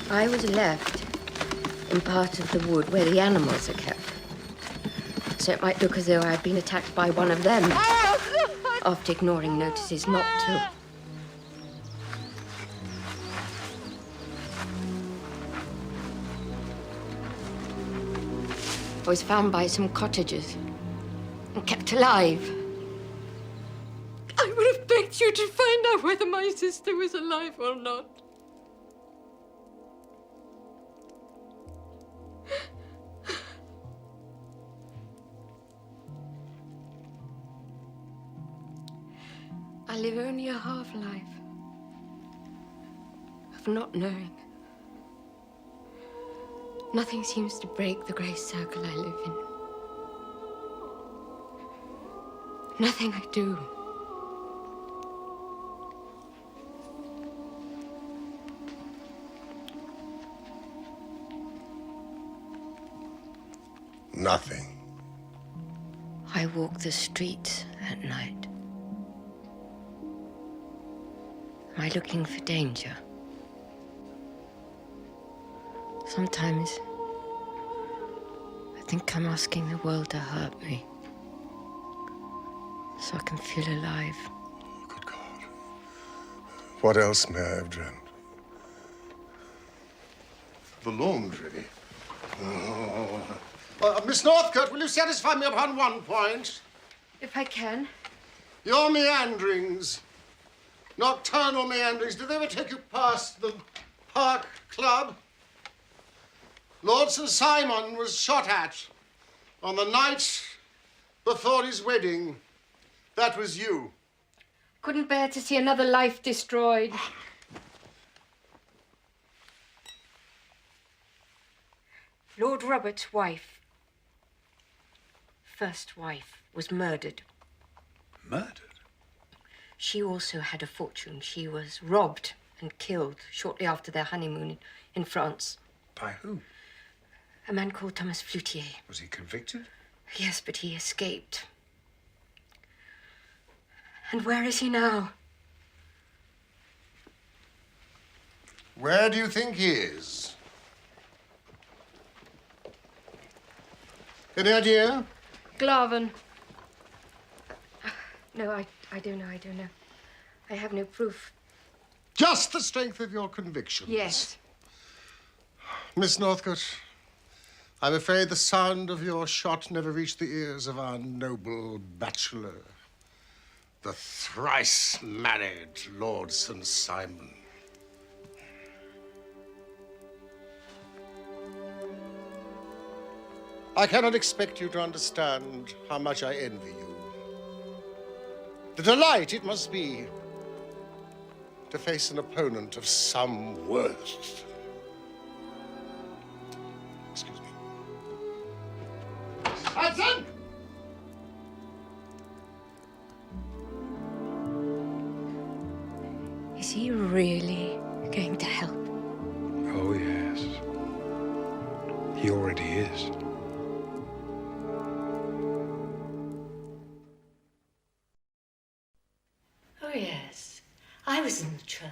I was left in part of the wood where the animals are kept. So it might look as though I'd been attacked by one of them after ignoring notices not to. I was found by some cottagers and kept alive. I would have begged you to find out whether my sister was alive or not. I live only a half-life of not knowing. Nothing seems to break the grey circle I live in. Nothing I do. Nothing. I walk the streets at night. Am I looking for danger? Sometimes I think I'm asking the world to hurt me so I can feel alive. Good God. What else may I have dreamt? The laundry. Miss Northcote, will you satisfy me upon one point? If I can. Your meanderings, nocturnal meanderings, did they ever take you past the Park Club? Lord Sir Simon was shot at on the night before his wedding. That was you. Couldn't bear to see another life destroyed. Lord Robert's wife, first wife, was murdered. Murdered? She also had a fortune. She was robbed and killed shortly after their honeymoon in France. By whom? A man called Thomas Floutier. Was he convicted? Yes, but he escaped. And where is he now? Where do you think he is? Any idea? Glaven. No, I don't know. I have no proof. Just the strength of your convictions. Yes. Miss Northcote, I'm afraid the sound of your shot never reached the ears of our noble bachelor, the thrice-married Lord Sir Simon. I cannot expect you to understand how much I envy you. The delight it must be to face an opponent of some worth. Excuse me. Hudson! Is he really going to help? Oh, yes. He already is. Oh, yes. I was in the church.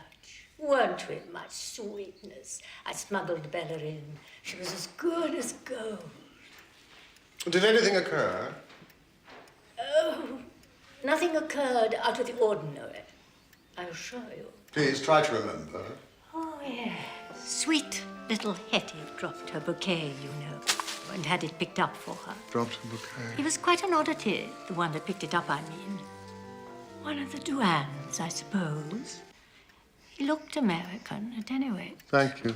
Weren't with much sweetness. I smuggled Bella in. She was as good as gold. Did anything occur? Oh, nothing occurred out of the ordinary, I assure you. Please try to remember. Oh, yes. Sweet little Hetty dropped her bouquet, you know, and had it picked up for her. Dropped a bouquet. He was quite an oddity, the one that picked it up, I mean. One of the Duans, I suppose. He looked American, at any rate. Thank you.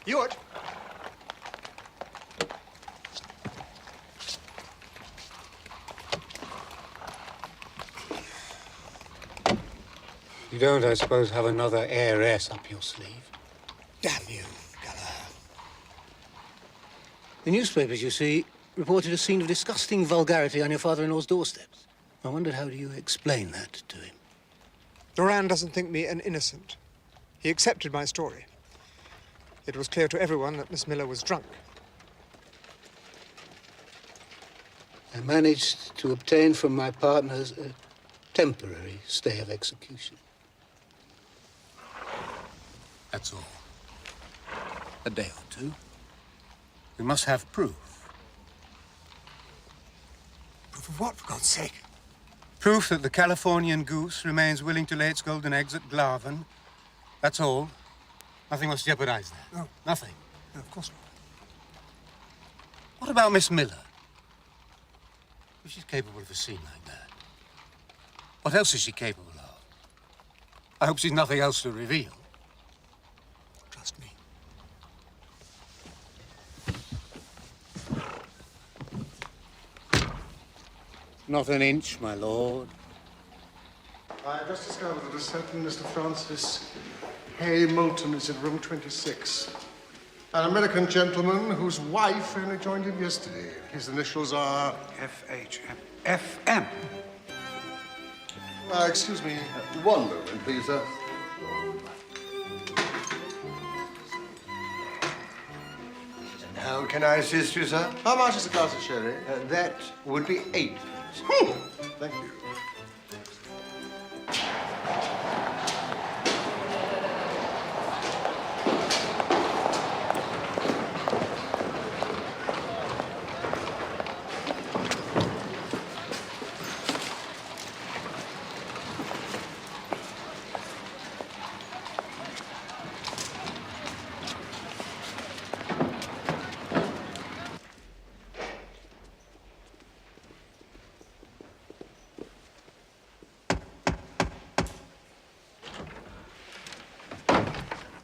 Ewart. You don't, I suppose, have another heiress up your sleeve? Damn you, Gallagher. The newspapers, you see, reported a scene of disgusting vulgarity on your father-in-law's doorsteps. I wondered, how do you explain that to him? Duran doesn't think me an innocent. He accepted my story. It was clear to everyone that Miss Miller was drunk. I managed to obtain from my partners a temporary stay of execution. That's all. A day or two. We must have proof. Proof of what, for God's sake? Proof that the Californian goose remains willing to lay its golden eggs at Glaven. That's all. Nothing must jeopardize that. No. Nothing. No, of course not. What about Miss Miller? If she's capable of a scene like that, what else is she capable of? I hope she's nothing else to reveal. Trust me. Not an inch, my lord. I have just discovered that a certain Mr. Francis Hay Moulton is in room 26. An American gentleman whose wife only joined him yesterday. His initials are... F.H.M. F.M. Excuse me. 1 moment, please, sir. How can I assist you, sir? How much is a glass of sherry? That would be 8. Thank you.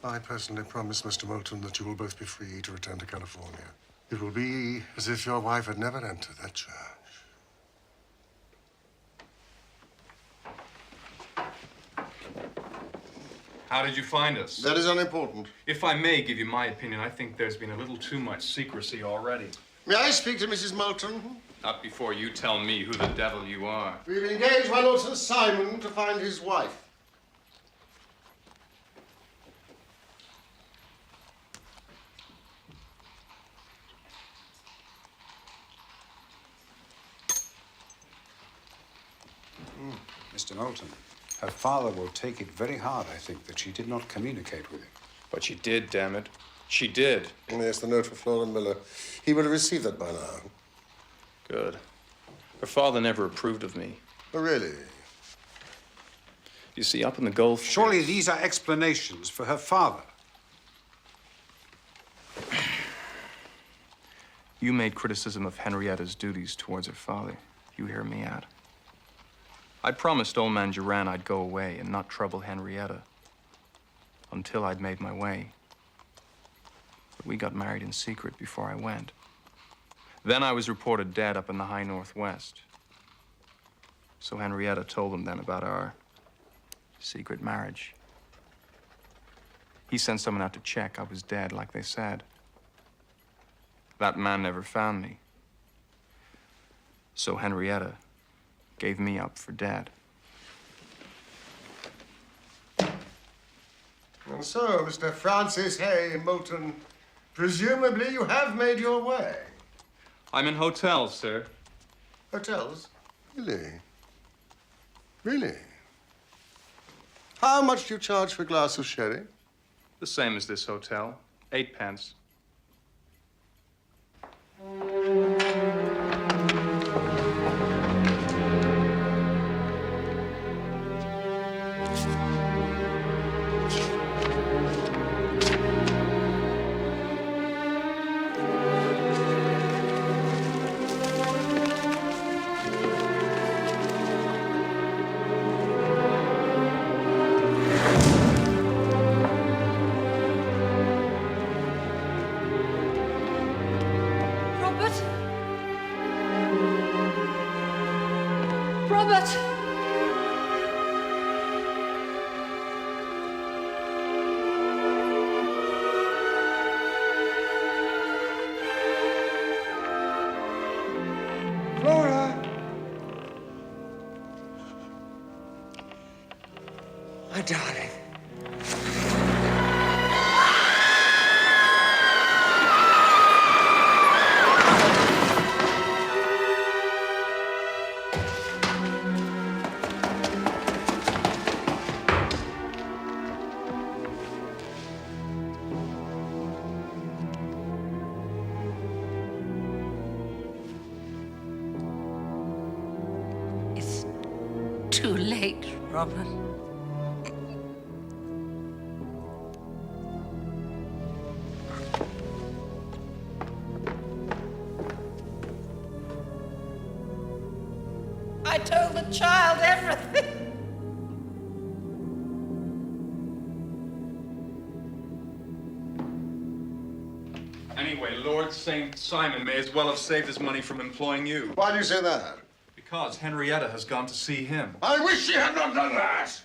I personally promise Mr. Moulton that you will both be free to return to California. It will be as if your wife had never entered that church. How did you find us? That is unimportant. If I may give you my opinion, I think there's been a little too much secrecy already. May I speak to Mrs. Moulton? Not before you tell me who the devil you are. We've engaged my Lord Sir Simon to find his wife. Mr. Moulton, her father will take it very hard, I think, that she did not communicate with him. But she did, damn it. She did. Yes, the note for Flora Miller. He would have received that by now. Good. Her father never approved of me. Oh, really? You see, up in the Gulf... Surely these are explanations for her father. You made criticism of Henrietta's duties towards her father. You hear me out. I promised old man Duran I'd go away and not trouble Henrietta until I'd made my way. But we got married in secret before I went. Then I was reported dead up in the high northwest. So Henrietta told him then about our secret marriage. He sent someone out to check I was dead, like they said. That man never found me. So Henrietta gave me up for dead. And so, Mr. Francis Hay Moulton, presumably you have made your way. I'm in hotels, sir. Hotels? Really? Really? How much do you charge for a glass of sherry? The same as this hotel. 8 pence. My darling. too late, Robert. I told the child everything. Anyway, Lord St. Simon may as well have saved his money from employing you. Why do you say that? Because Henrietta has gone to see him. I wish she had not done that!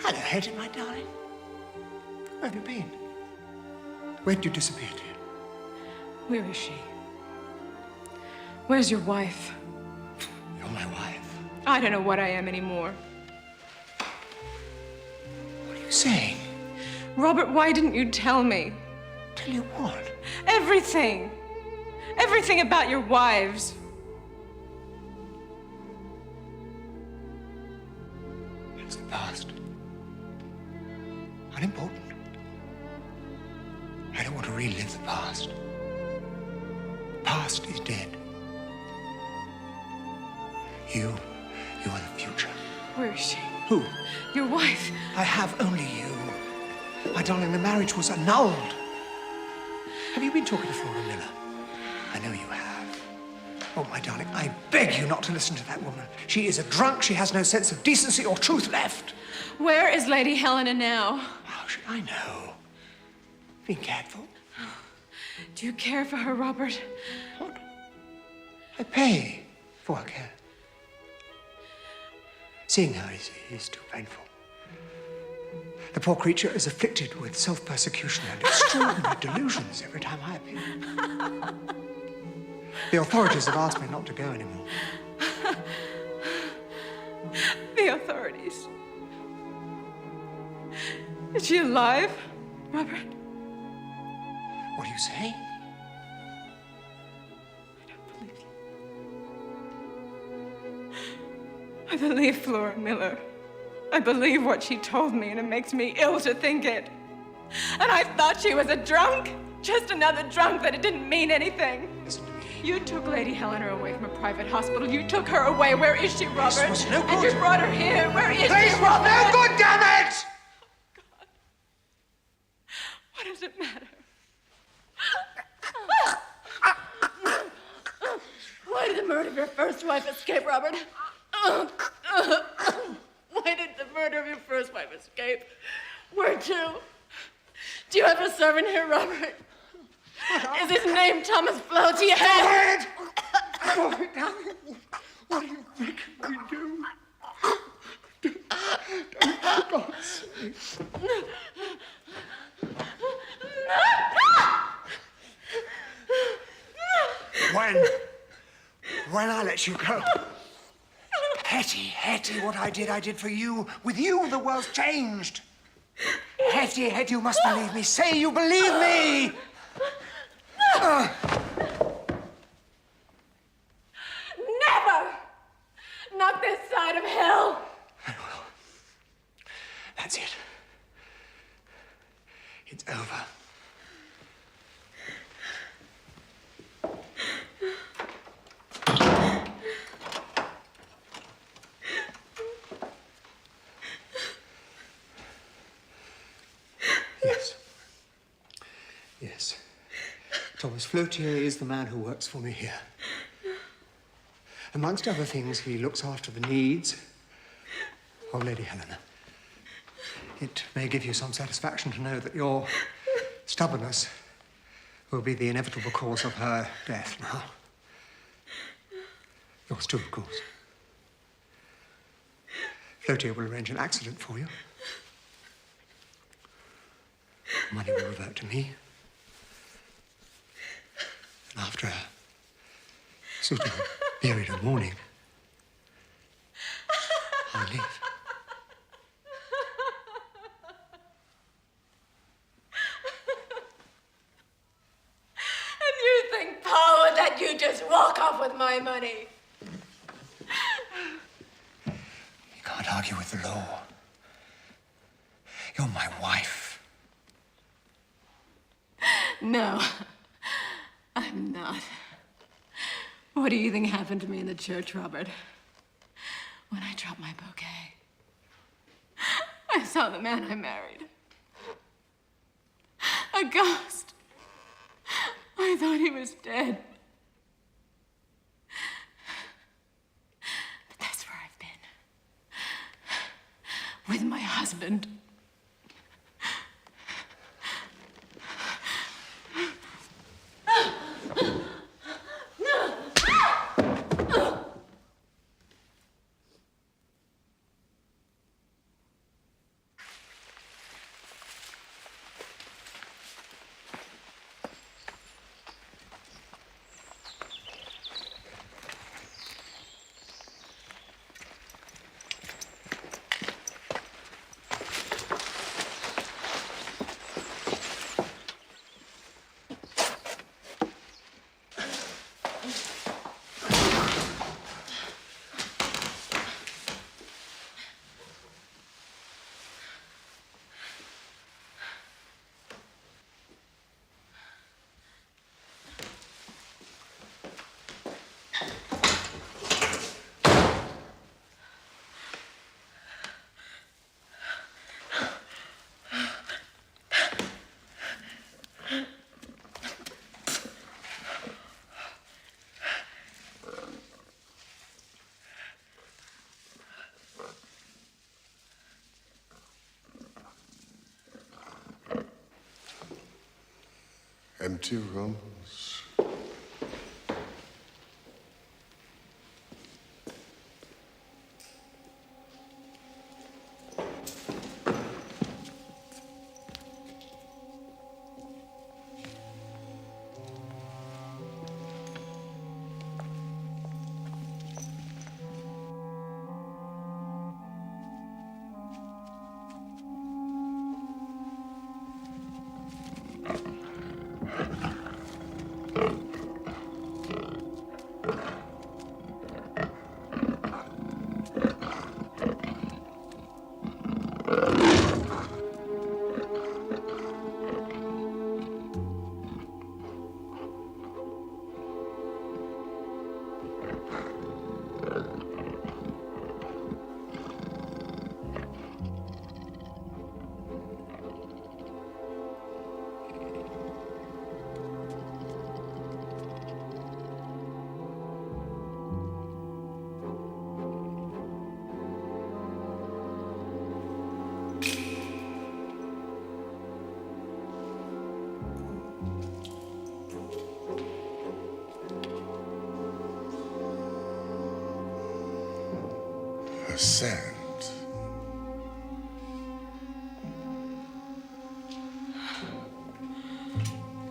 Hello, Hetty, my darling. Where have you been? Where did you disappear to? Where is she? Where's your wife? You're my wife. I don't know what I am anymore. What are you saying? Robert, why didn't you tell me? Tell you what? Everything. Everything about your wives. It's the past. Unimportant. I don't want to relive the past. The past is dead. You are the future. Where is she? Who? Your wife. I have only you. My darling, the marriage was annulled. Have you been talking to Flora Miller? I know you have. Oh, my darling, I beg you not to listen to that woman. She is a drunk. She has no sense of decency or truth left. Where is Lady Helena now? How should I know? Be careful. Do you care for her, Robert? What? I pay for her care. Seeing her is too painful. The poor creature is afflicted with self-persecution and extraordinary delusions every time I appear. The authorities have asked me not to go anymore. The authorities? Is she alive, Robert? What are you saying? I believe Flora Miller. I believe what she told me, and it makes me ill to think it. And I thought she was a drunk, just another drunk, that it didn't mean anything. Listen to me. You took Lady Helena away from a private hospital. You took her away. Where is she, Robert? This was no good. And you brought her here. Where is This she, was Robert? no good, damn it! What does it matter? Why did the murder of your first wife escape, Robert? Why did the murder of your first wife escape? Where to? Do you have a servant here, Robert? Is his name Thomas Flo? Do you have... Stop it! What do you think we do? Don't, for God's sake. When I let you go. Hetty, what I did for you. With you, the world's changed. Hetty, you must believe me. Say you believe me! Never! Not this side of hell! That's it. It's over. Yes. Thomas Flotier is the man who works for me here. Amongst other things, he looks after the needs of Lady Helena. It may give you some satisfaction to know that your stubbornness will be the inevitable cause of her death now. Yours too, of course. Flotier will arrange an accident for you. Money will revert to me. And after a suitable period of mourning, I'll leave. And you think, Paula, that you just walk off with my money? You can't argue with the law. You're my wife. No, I'm not. What do you think happened to me in the church, Robert? When I dropped my bouquet, I saw the man I married. A ghost. I thought he was dead. But that's where I've been. With my husband. Empty rooms. understand.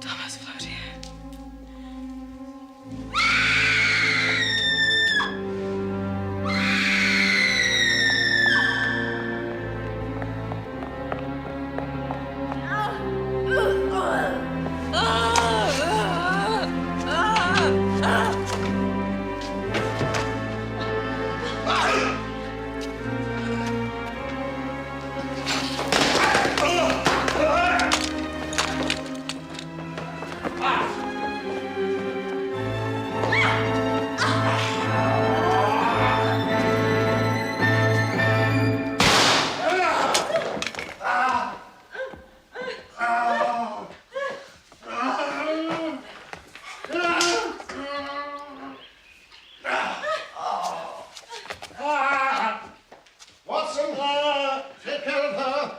Thomas Flotier. Watson, take care of her.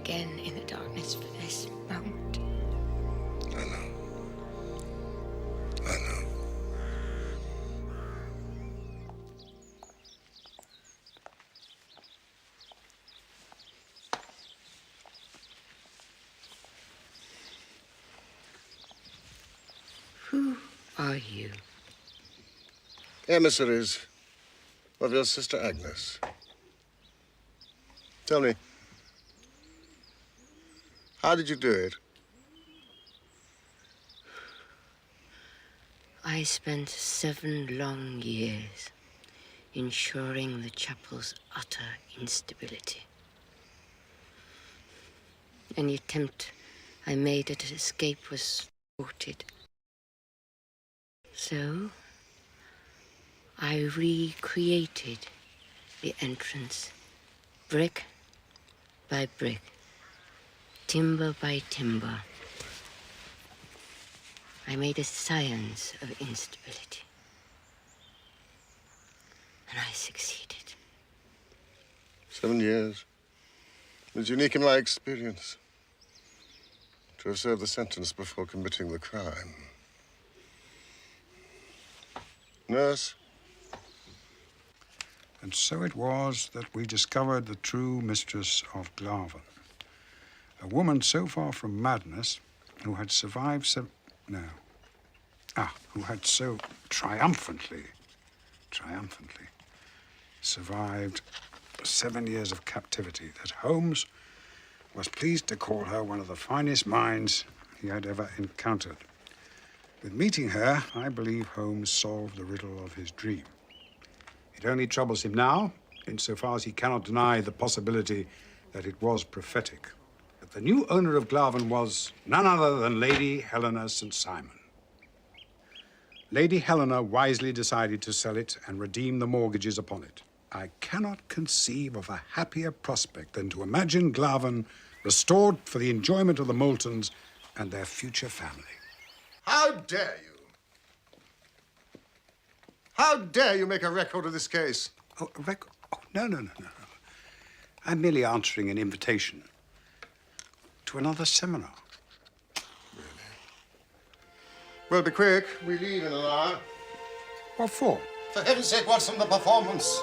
again in the darkness for this moment. I know. I know. Who are you? Emissaries of your sister Agnes. Tell me, how did you do it? I spent 7 long years ensuring the chapel's utter instability. Any attempt I made at escape was thwarted. So, I recreated the entrance, brick by brick, timber by timber. I made a science of instability. And I succeeded. 7 years. It was unique in my experience to have served the sentence before committing the crime. Nurse? And so it was that we discovered the true mistress of Glarven. A woman so far from madness, who had survived who had so triumphantly survived 7 years of captivity that Holmes was pleased to call her one of the finest minds he had ever encountered. With meeting her, I believe Holmes solved the riddle of his dream. It only troubles him now, insofar as he cannot deny the possibility that it was prophetic. That the new owner of Glarven was none other than Lady Helena St. Simon. Lady Helena wisely decided to sell it and redeem the mortgages upon it. I cannot conceive of a happier prospect than to imagine Glarven restored for the enjoyment of the Moultons and their future family. How dare you? How dare you make a record of this case? Oh, a record? Oh, no. I'm merely answering an invitation to another seminar. Well, be quick. We leave in an hour. What for? For heaven's sake, what's on the performance?